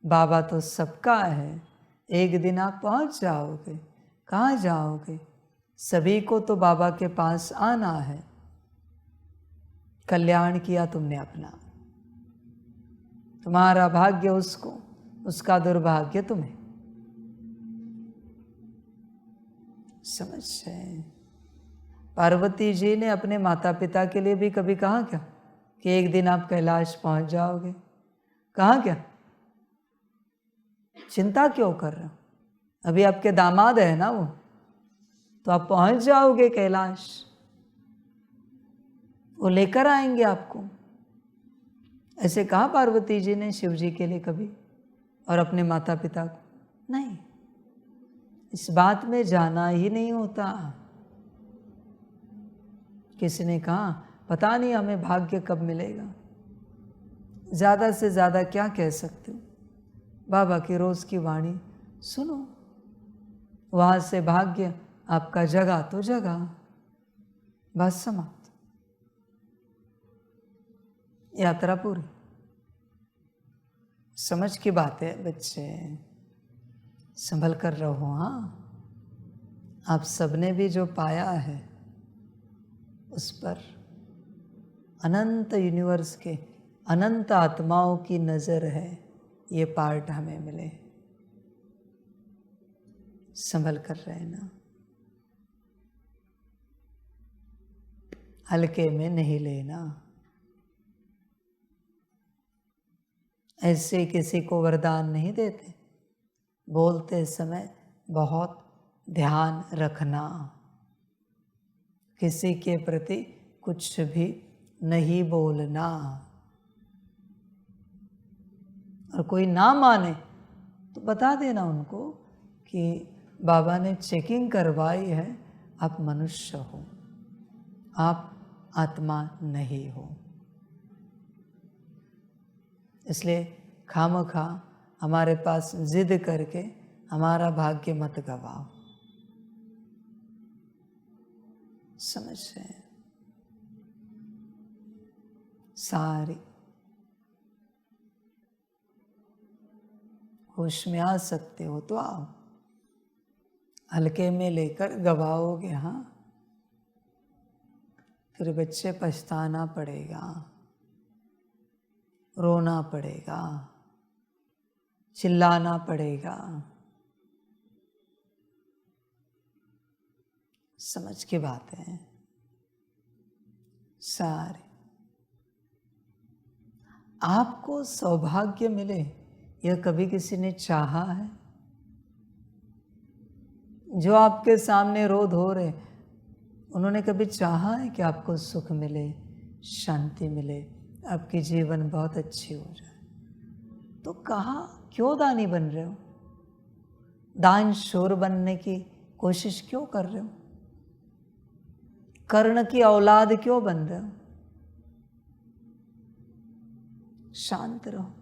बाबा तो सबका है, एक दिन आप पहुंच जाओगे। कहाँ जाओगे? सभी को तो बाबा के पास आना है। कल्याण किया तुमने अपना, तुम्हारा भाग्य उसको, उसका दुर्भाग्य तुम्हें। समझ रहे? पार्वती जी ने अपने माता पिता के लिए भी कभी कहा क्या कि एक दिन आप कैलाश पहुंच जाओगे? कहा क्या? चिंता क्यों कर रहे हो? अभी आपके दामाद है ना वो, तो आप पहुंच जाओगे कैलाश, वो लेकर आएंगे आपको। ऐसे कहा पार्वती जी ने शिव जी के लिए कभी, और अपने माता पिता को? नहीं, इस बात में जाना ही नहीं होता। किसी ने कहा पता नहीं हमें भाग्य कब मिलेगा। ज़्यादा से ज़्यादा क्या कह सकते हो? बाबा की रोज़ की वाणी सुनो, वहाँ से भाग्य आपका जगा तो जगा, बस समाप्त, यात्रा पूरी। समझ की बात है बच्चे, संभल कर रहो। हाँ, आप सबने भी जो पाया है उस पर अनंत यूनिवर्स के अनंत आत्माओं की नज़र है। ये पार्ट हमें मिले, संभल कर रहना, हल्के में नहीं लेना। ऐसे किसी को वरदान नहीं देते, बोलते समय बहुत ध्यान रखना, किसी के प्रति कुछ भी नहीं बोलना। और कोई ना माने तो बता देना उनको कि बाबा ने चेकिंग करवाई है, आप मनुष्य हो, आप आत्मा नहीं हो। इसलिए खामखा हमारे पास जिद करके हमारा भाग्य मत गवाओ। समझ रहे? सारी होश में आ सकते हो तो आओ, हल्के में लेकर गवाओगे हाँ, फिर बच्चे पछताना पड़ेगा, रोना पड़ेगा, चिल्लाना पड़ेगा। समझ की बात है सारे। आपको सौभाग्य मिले यह कभी किसी ने चाहा है? जो आपके सामने रो धो रहे, उन्होंने कभी चाहा है कि आपको सुख मिले, शांति मिले, आपकी जीवन बहुत अच्छी हो जाए? तो कहाँ क्यों दानी बन रहे हो? दान शोर बनने की कोशिश क्यों कर रहे हो? कर्ण की औलाद क्यों बन रहे हो? शांत रहो।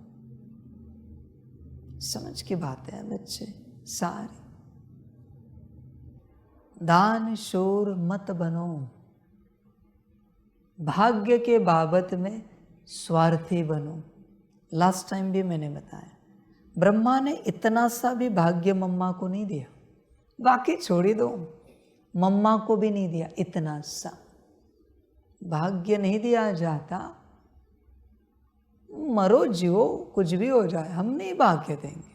समझ की बात है बच्चे सारे। दान शोर मत बनो, भाग्य के बाबत में स्वार्थी बनो। लास्ट टाइम भी मैंने बताया, ब्रह्मा ने इतना सा भी भाग्य मम्मा को नहीं दिया, बाकी छोड़ ही दो, मम्मा को भी नहीं दिया, इतना सा भाग्य नहीं दिया जाता। मरो जियो कुछ भी हो जाए, हम नहीं भाग्य देंगे।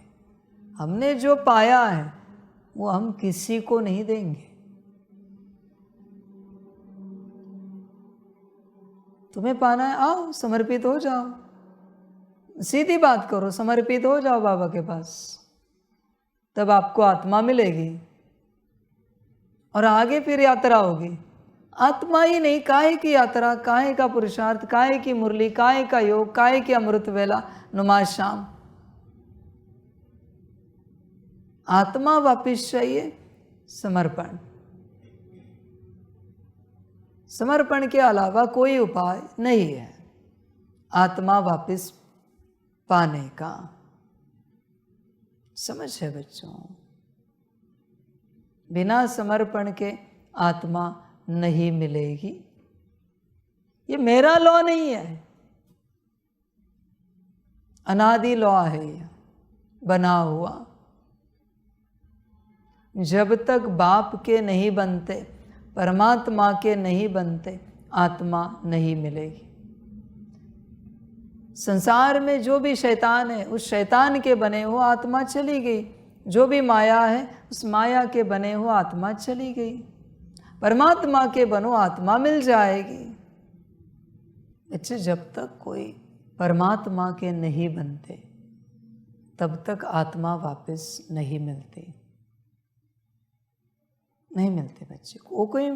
हमने जो पाया है वो हम किसी को नहीं देंगे। तुम्हें पाना है, आओ समर्पित हो जाओ, सीधी बात करो, समर्पित हो जाओ बाबा के पास, तब आपको आत्मा मिलेगी और आगे फिर यात्रा होगी। आत्मा ही नहीं, काहे की यात्रा, काहे का पुरुषार्थ, काहे की मुरली, काहे का योग, काहे की अमृत वेला नुमा शाम। आत्मा वापिस चाहिए, समर्पण। समर्पण के अलावा कोई उपाय नहीं है आत्मा वापिस पाने का। समझ है बच्चों? बिना समर्पण के आत्मा नहीं मिलेगी। ये मेरा लॉ नहीं है, अनादि लॉ है ये बना हुआ। जब तक बाप के नहीं बनते, परमात्मा के नहीं बनते, आत्मा नहीं मिलेगी। संसार में जो भी शैतान है, उस शैतान के बने हो आत्मा चली गई। जो भी माया है, उस माया के बने हो आत्मा चली गई। परमात्मा के बनो, आत्मा मिल जाएगी। बच्चे, जब तक कोई परमात्मा के नहीं बनते, तब तक आत्मा वापस नहीं मिलती। नहीं मिलते बच्चे। वो कोई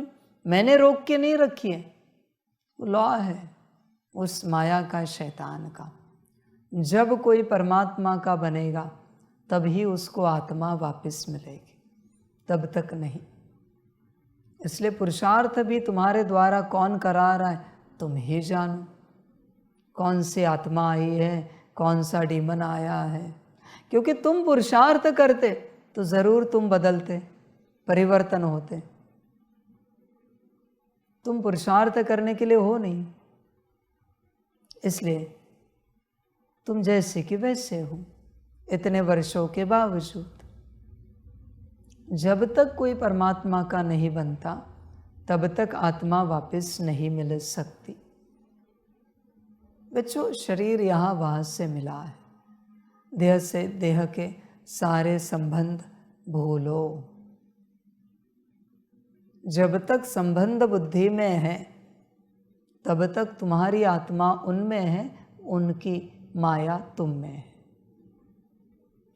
मैंने रोक के नहीं रखी है, वो लॉ है उस माया का, शैतान का। जब कोई परमात्मा का बनेगा तभी उसको आत्मा वापस मिलेगी, तब तक नहीं। इसलिए पुरुषार्थ भी तुम्हारे द्वारा कौन करा रहा है, तुम ही जानो। कौन सी आत्मा आई है, कौन सा डीमन आया है। क्योंकि तुम पुरुषार्थ करते तो जरूर तुम बदलते, परिवर्तन होते। तुम पुरुषार्थ करने के लिए हो नहीं, इसलिए तुम जैसे कि वैसे हो इतने वर्षों के बावजूद। जब तक कोई परमात्मा का नहीं बनता, तब तक आत्मा वापस नहीं मिल सकती। बच्चों, शरीर यहाँ वहाँ से मिला है। देह से देह के सारे संबंध भूलो। जब तक संबंध बुद्धि में है, तब तक तुम्हारी आत्मा उनमें है, उनकी माया तुम में है।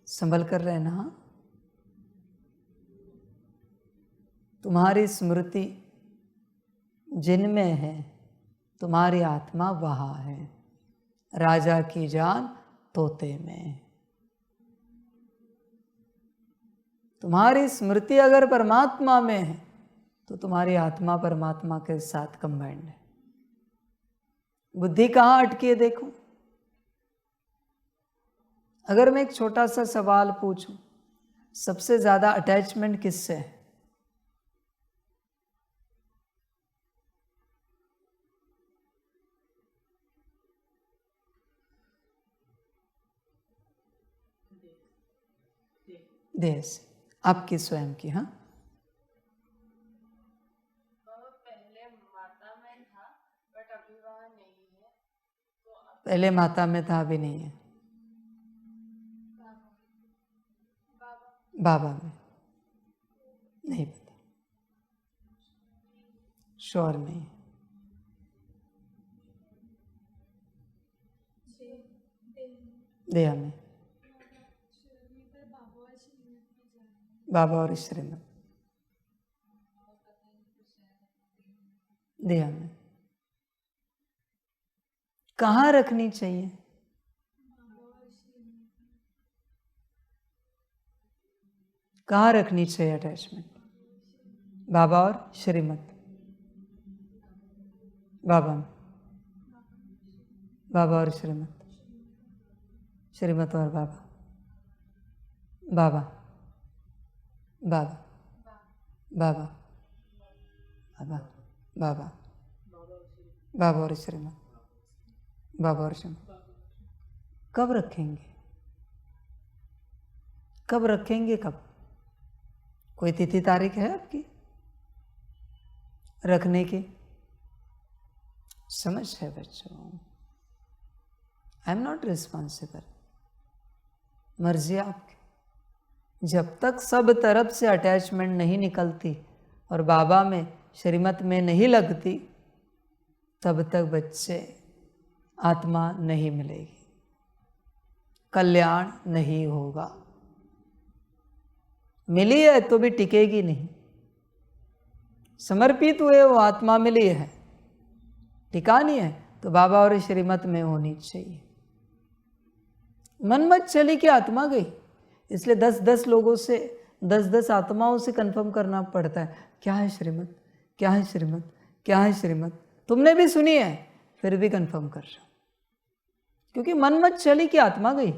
संभल कर रहना। तुम्हारी स्मृति जिनमें है, तुम्हारी आत्मा वहाँ है। राजा की जान तोते में। तुम्हारी स्मृति अगर परमात्मा में है, तो तुम्हारी आत्मा परमात्मा के साथ कंबाइंड है। बुद्धि कहाँ अटकी है देखो। अगर मैं एक छोटा सा सवाल पूछूं, सबसे ज्यादा अटैचमेंट किससे है? देह से, आपकी स्वयं की। हाँ, पहले माता में था बट अभी वहाँ नहीं है, तो पहले माता में था, अभी नहीं है। बाबा में नहीं पता, श्योर नहीं। देह में बाबा और श्रीमत। देह में कहाँ रखनी चाहिए? कहाँ रखनी चाहिए अटैचमेंट? बाबा और श्रीमत। बाबा में, बाबा और श्रीमत, श्रीमत और बाबा, बाबा, बाबा, बाबा, बाबा, बाबा, बाबा और श्रीमत, बाबा और श्रीमत। कब रखेंगे? कब रखेंगे? कब? कोई तिथि तारीख है आपकी रखने की? समझ है बच्चों, आई एम नॉट रिस्पॉन्सिबल। मर्जी आपकी। जब तक सब तरफ से अटैचमेंट नहीं निकलती और बाबा में, श्रीमत में नहीं लगती, तब तक बच्चे आत्मा नहीं मिलेगी, कल्याण नहीं होगा। मिली है तो भी टिकेगी नहीं। समर्पित हुए वो आत्मा मिली है, टिका नहीं है तो बाबा और श्रीमत में होनी चाहिए। मन मत चली कि आत्मा गई, इसलिए 10-10 लोगों से, 10-10 आत्माओं से कंफर्म करना पड़ता है, क्या है श्रीमत, क्या है श्रीमत, क्या है श्रीमत। तुमने भी सुनी है, फिर भी कंफर्म कर रहे हो, क्योंकि मन मत चली कि आत्मा गई।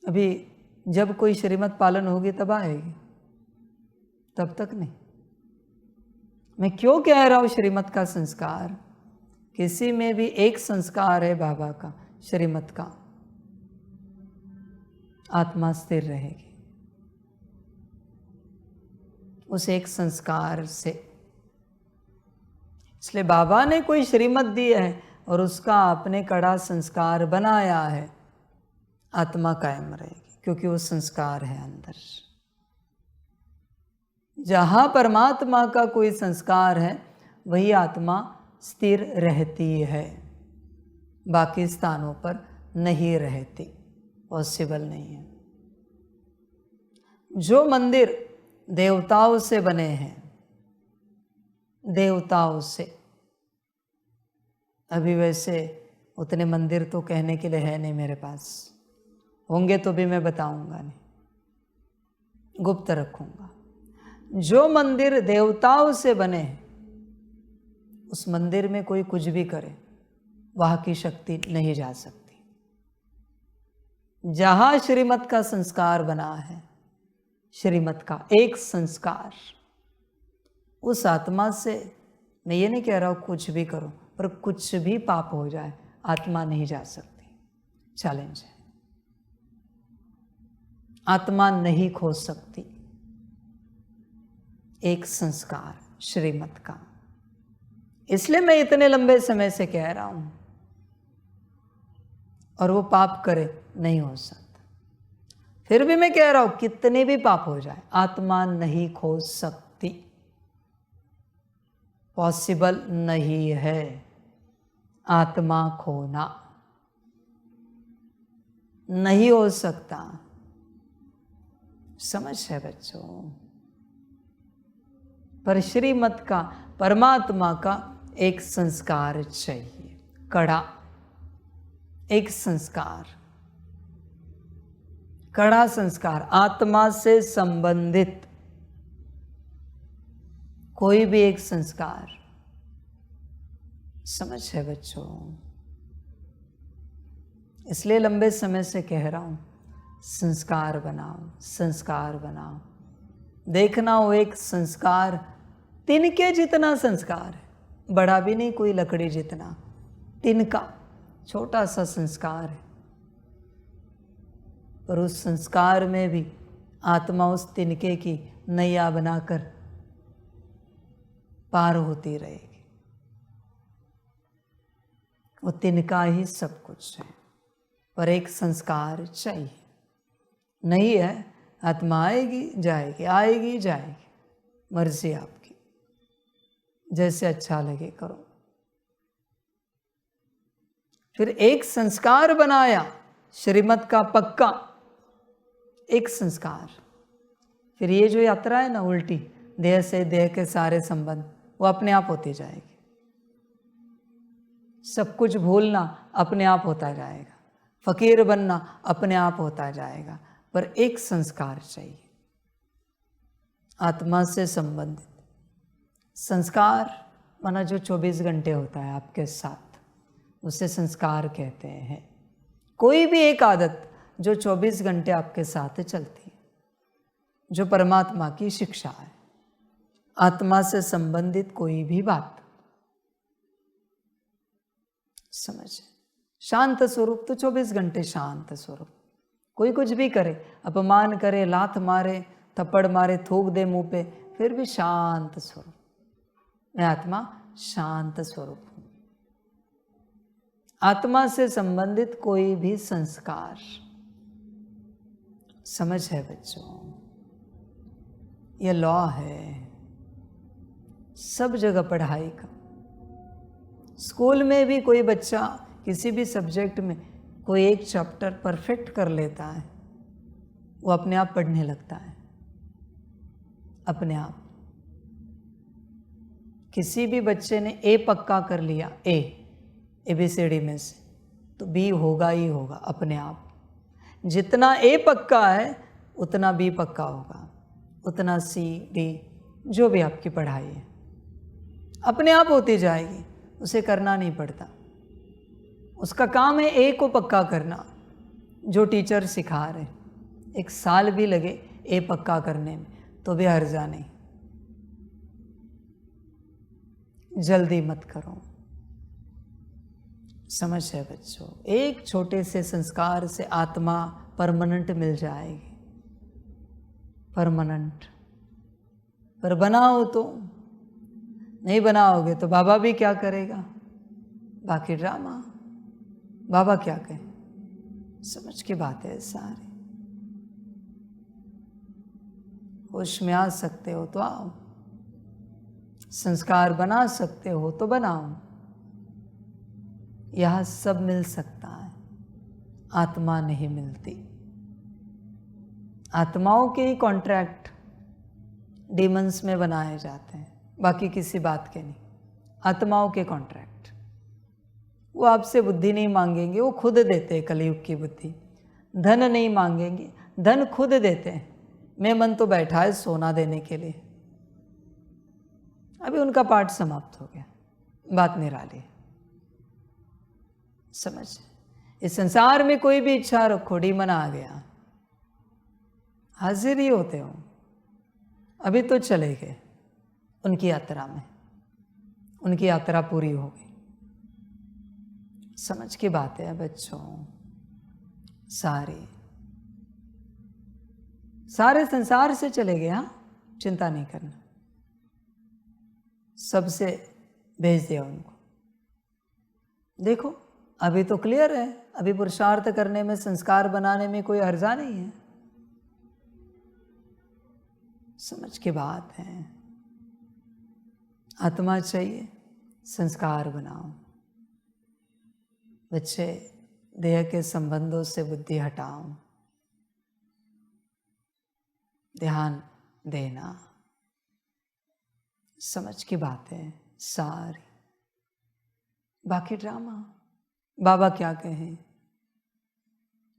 अभी जब कोई श्रीमत पालन होगी तब आएगी, तब तक नहीं। मैं क्यों कह रहा हूँ श्रीमत का संस्कार? किसी में भी एक संस्कार है बाबा का, श्रीमत का, आत्मा स्थिर रहेगी उस एक संस्कार से। इसलिए बाबा ने कोई श्रीमत दी है और उसका आपने कड़ा संस्कार बनाया है, आत्मा कायम रहेगी, क्योंकि वो संस्कार है अंदर। जहाँ परमात्मा का कोई संस्कार है वही आत्मा स्थिर रहती है, बाकी स्थानों पर नहीं रहती, पॉसिबल नहीं है। जो मंदिर देवताओं से बने हैं, देवताओं से, अभी वैसे उतने मंदिर तो कहने के लिए है नहीं मेरे पास, होंगे तो भी मैं बताऊंगा नहीं, गुप्त रखूंगा। जो मंदिर देवताओं से बने हैं उस मंदिर में कोई कुछ भी करे, वहाँ की शक्ति नहीं जा सकती। जहाँ श्रीमत का संस्कार बना है, श्रीमत का एक संस्कार, उस आत्मा से, मैं ये नहीं कह रहा हूँ कुछ भी करो, पर कुछ भी पाप हो जाए आत्मा नहीं जा सकती। चैलेंज है, आत्मा नहीं खो सकती एक संस्कार श्रीमत का। इसलिए मैं इतने लंबे समय से कह रहा हूं, और वो पाप करे नहीं हो सकता। फिर भी मैं कह रहा हूं, कितने भी पाप हो जाए आत्मा नहीं खो सकती, पॉसिबल नहीं है आत्मा खोना, नहीं हो सकता। समझ है बच्चों? पर श्रीमत का, परमात्मा का एक संस्कार चाहिए, कड़ा एक संस्कार, कड़ा संस्कार, आत्मा से संबंधित कोई भी एक संस्कार। समझ है बच्चों? इसलिए लंबे समय से कह रहा हूं, संस्कार बनाओ, संस्कार बनाओ। देखना वो एक संस्कार तिनके जितना संस्कार है, बड़ा भी नहीं कोई लकड़ी जितना, तिनका छोटा सा संस्कार है, पर उस संस्कार में भी आत्मा उस तिनके की नैया बनाकर पार होती रहेगी। वो तिनका ही सब कुछ है, पर एक संस्कार चाहिए। नहीं है, आत्मा आएगी जाएगी, आएगी जाएगी, मर्जी आपकी, जैसे अच्छा लगे करो। फिर एक संस्कार बनाया श्रीमत का पक्का, एक संस्कार। फिर ये जो यात्रा है ना उल्टी, देह से देह के सारे संबंध, वो अपने आप होती जाएगी। सब कुछ भूलना अपने आप होता जाएगा, फकीर बनना अपने आप होता जाएगा, पर एक संस्कार चाहिए आत्मा से संबंधित। संस्कार माना जो 24 घंटे होता है आपके साथ, उसे संस्कार कहते हैं। कोई भी एक आदत जो 24 घंटे आपके साथ चलती है, जो परमात्मा की शिक्षा है, आत्मा से संबंधित कोई भी बात, समझ? शांत स्वरूप तो 24 घंटे शांत स्वरूप, कोई कुछ भी करे, अपमान करे, लात मारे, थप्पड़ मारे, थूक दे मुंह पे, फिर भी शांत स्वरूप। मैं आत्मा शांत स्वरूप हूं। आत्मा से संबंधित कोई भी संस्कार, समझ है बच्चों? यह लॉ है सब जगह पढ़ाई का। स्कूल में भी कोई बच्चा किसी भी सब्जेक्ट में कोई एक चैप्टर परफेक्ट कर लेता है, वो अपने आप पढ़ने लगता है, अपने आप। किसी भी बच्चे ने ए पक्का कर लिया, ABCD में से, तो B होगा ही होगा अपने आप। जितना A पक्का है उतना B पक्का होगा, उतना C, D, जो भी आपकी पढ़ाई है अपने आप होती जाएगी, उसे करना नहीं पड़ता। उसका काम है A को पक्का करना, जो टीचर सिखा रहे। 1 साल भी लगे A पक्का करने में तो भी हर्जा नहीं। जल्दी मत करो। समझ है बच्चों, एक छोटे से संस्कार से आत्मा परमानेंट मिल जाएगी, परमानेंट। पर बनाओ तो, नहीं बनाओगे तो बाबा भी क्या करेगा, बाकी ड्रामा। बाबा क्या कहे, समझ की बात है सारी। होश में आ सकते हो तो आओ, संस्कार बना सकते हो तो बनाओ। यह सब मिल सकता है, आत्मा नहीं मिलती। आत्माओं के ही कॉन्ट्रैक्ट डीमंस में बनाए जाते हैं, बाकी किसी बात के नहीं। आत्माओं के कॉन्ट्रैक्ट, वो आपसे बुद्धि नहीं मांगेंगे, वो खुद देते हैं कलयुग की बुद्धि। धन नहीं मांगेंगे, धन खुद देते हैं। मैं मन तो बैठा है सोना देने के लिए। अभी उनका पाठ समाप्त हो गया, बात निराली। समझ, इस संसार में कोई भी इच्छा रखो, डीमन आ गया, हाजिर ही होते हो। अभी तो चले गए उनकी यात्रा में, उनकी यात्रा पूरी हो गई। समझ की बात है बच्चों, सारे संसार से चले गए। हाँ, चिंता नहीं करना, सबसे भेज दिया उनको। देखो अभी तो क्लियर है, अभी पुरुषार्थ करने में, संस्कार बनाने में कोई हर्जा नहीं है। समझ की बात है, आत्मा चाहिए, संस्कार बनाओ। बच्चे, देह के संबंधों से बुद्धि हटाओ, ध्यान देना। समझ की बात है सारी, बाकी ड्रामा। बाबा क्या कहें,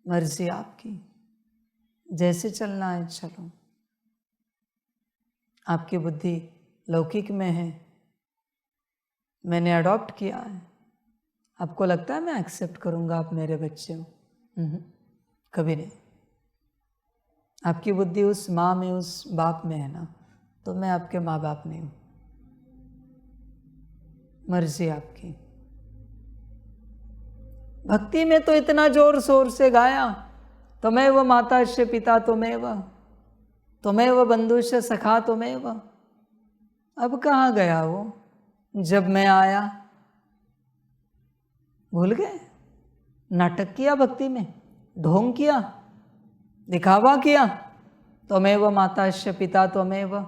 मर्जी आपकी, जैसे चलना है चलो। आपकी बुद्धि लौकिक में है, मैंने अडॉप्ट किया है। आपको लगता है मैं एक्सेप्ट करूंगा आप मेरे बच्चे हो? कभी नहीं। आपकी बुद्धि उस माँ में, उस बाप में है ना, तो मैं आपके माँ बाप नहीं हूँ। मर्जी आपकी। भक्ति में तो इतना जोर शोर से गाया, त्वमेव माताश्च पिता त्वमेव बंधुश्च सखा त्वमेव। अब कहाँ गया वो जब मैं आया? भूल गए? नाटक किया भक्ति में, ढोंग किया, दिखावा किया। त्वमेव माताश्च पिता त्वमेव।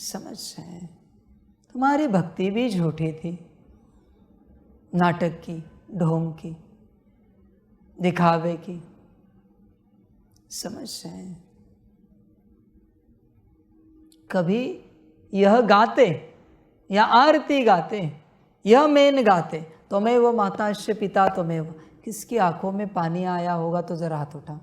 समझ है, तुम्हारी भक्ति भी झूठी थी, नाटक की, ढोंग की, दिखावे की। समझ है, कभी यह गाते या आरती गाते, यह मेन गाते, त्वमेव माताश्च पिता त्वमेव, किसकी आंखों में पानी आया होगा तो जरा हाथ उठा।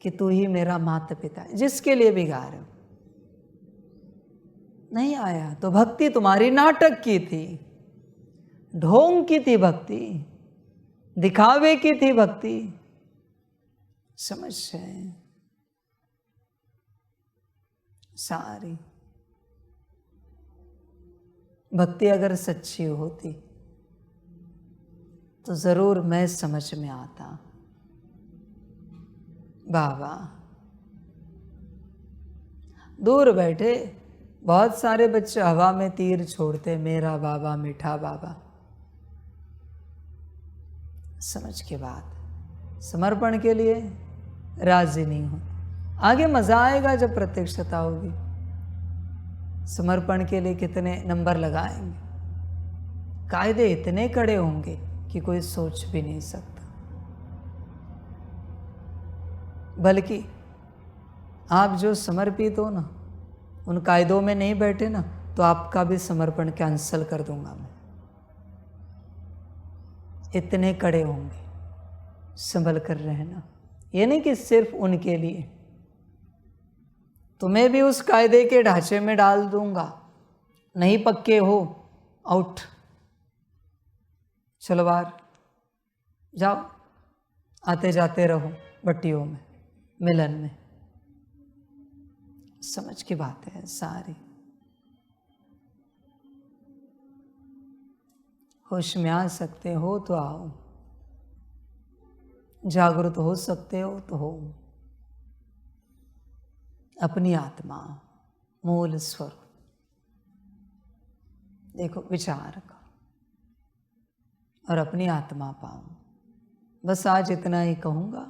कि तू ही मेरा माता पिता है, जिसके लिए भी गा रहे हो। नहीं आया तो भक्ति तुम्हारी नाटक की थी, ढोंग की थी भक्ति, दिखावे की थी भक्ति। समझ है सारी। भक्ति अगर सच्ची होती तो जरूर मैं समझ में आता। बाबा दूर बैठे बहुत सारे बच्चे हवा में तीर छोड़ते, मेरा बाबा मीठा बाबा। समझ के बाद समर्पण के लिए राजी नहीं होते। आगे मजा आएगा जब प्रत्यक्षता होगी। समर्पण के लिए कितने नंबर लगाएंगे, कायदे इतने कड़े होंगे कि कोई सोच भी नहीं सकता। बल्कि आप जो समर्पित हो ना, उन कायदों में नहीं बैठे ना, तो आपका भी समर्पण कैंसल कर दूंगा मैं। इतने कड़े होंगे, संभल कर रहना। ये नहीं कि सिर्फ उनके लिए, तुम्हें भी उस कायदे के ढांचे में डाल दूंगा। नहीं पक्के हो, आउट, चलो बाहर जाओ, आते जाते रहो भट्टियों में, मिलन में। समझ की बातें हैं सारी। होश में आ सकते हो तो आओ, जागृत हो सकते हो तो हो। अपनी आत्मा, मूल स्वरूप देखो, विचार करो और अपनी आत्मा पाओ। बस आज इतना ही कहूँगा।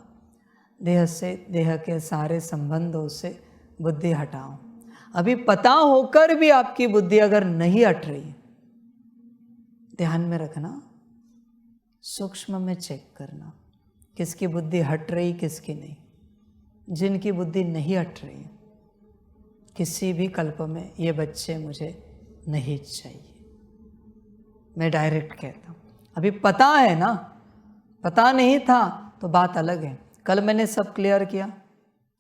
देह से, देह के सारे संबंधों से बुद्धि हटाओ। अभी पता होकर भी आपकी बुद्धि अगर नहीं हट रही है, ध्यान में रखना, सूक्ष्म में चेक करना किसकी बुद्धि हट रही किसकी नहीं। जिनकी बुद्धि नहीं हट रही है, किसी भी कल्प में ये बच्चे मुझे नहीं चाहिए, मैं डायरेक्ट कहता हूँ। अभी पता है ना, पता नहीं था तो बात अलग है। कल मैंने सब क्लियर किया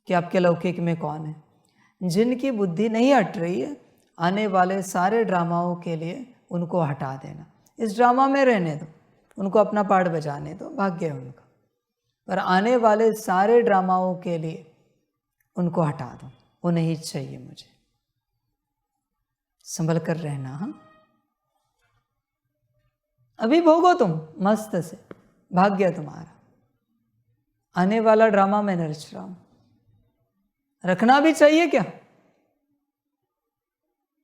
कि आपके लौकिक में कौन है। जिनकी बुद्धि नहीं हट रही है, आने वाले सारे ड्रामाओं के लिए उनको हटा देना। इस ड्रामा में रहने दो, उनको अपना पार्ट बजाने दो, भाग्य है उनका। पर आने वाले सारे ड्रामाओं के लिए उनको हटा दो, वो नहीं चाहिए मुझे। संभल कर रहना। हाँ, अभी भोगो तुम मस्त से, भाग्य तुम्हारा। आने वाला ड्रामा मैं नरच रहा हूं, रखना भी चाहिए क्या?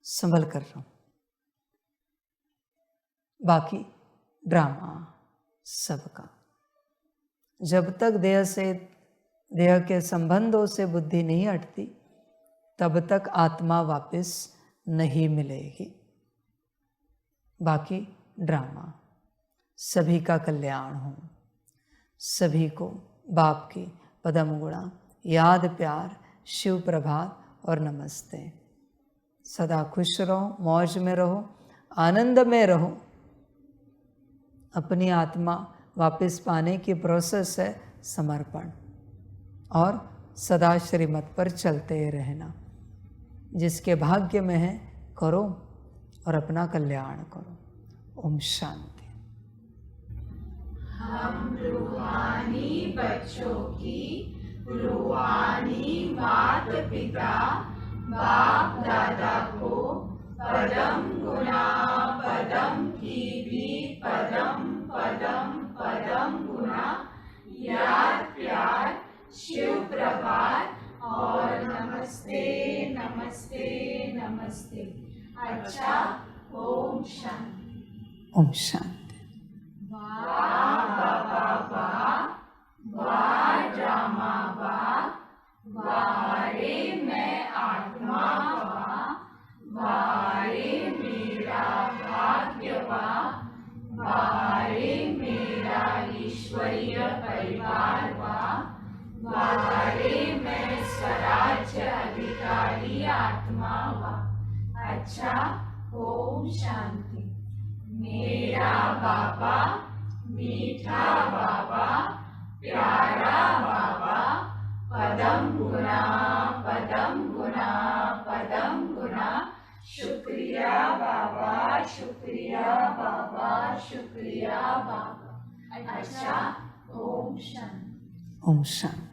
संभल कर रहा हूं। बाकी ड्रामा सबका, जब तक देह से, देह के संबंधों से बुद्धि नहीं हटती, तब तक आत्मा वापस नहीं मिलेगी। बाकी ड्रामा, सभी का कल्याण हो, सभी को बाप की पदम गुणा, याद, प्यार, शिव प्रभात और नमस्ते। सदा खुश रहो, मौज में रहो, आनंद में रहो। अपनी आत्मा वापस पाने की प्रोसेस है समर्पण, और सदा श्रीमत पर चलते रहना। जिसके भाग्य में है करो और अपना कल्याण करो। ओम शांति। हम रूहानी बच्चों की रूहानी मात पिता बाप दादा को पदम गुना पदम की भी पदम पदम पदम गुना याद, प्यार, शिव प्रभात और नमस्ते नमस्ते नमस्ते। अच्छा, ओम शांति। ओम शांति। वाह बाबा वाह, वाह ड्रामा वाह, वाह रे मैं आत्मा वाह, वाह रे मेरा भाग्य वाह, वाह रे मेरा ईश्वरीय परिवार वाह, वाह रे मैं स्वराज्य अधिकारी आत्मा वाह। अच्छा, ओम शांति। मेरा बाबा, मीठा बाबा, प्यारा बाबा, पदम गुना पदम गुना पदम गुना। शुक्रिया बाबा, शुक्रिया बाबा, शुक्रिया बाबा। अच्छा, ओम शांति। ओम शांति।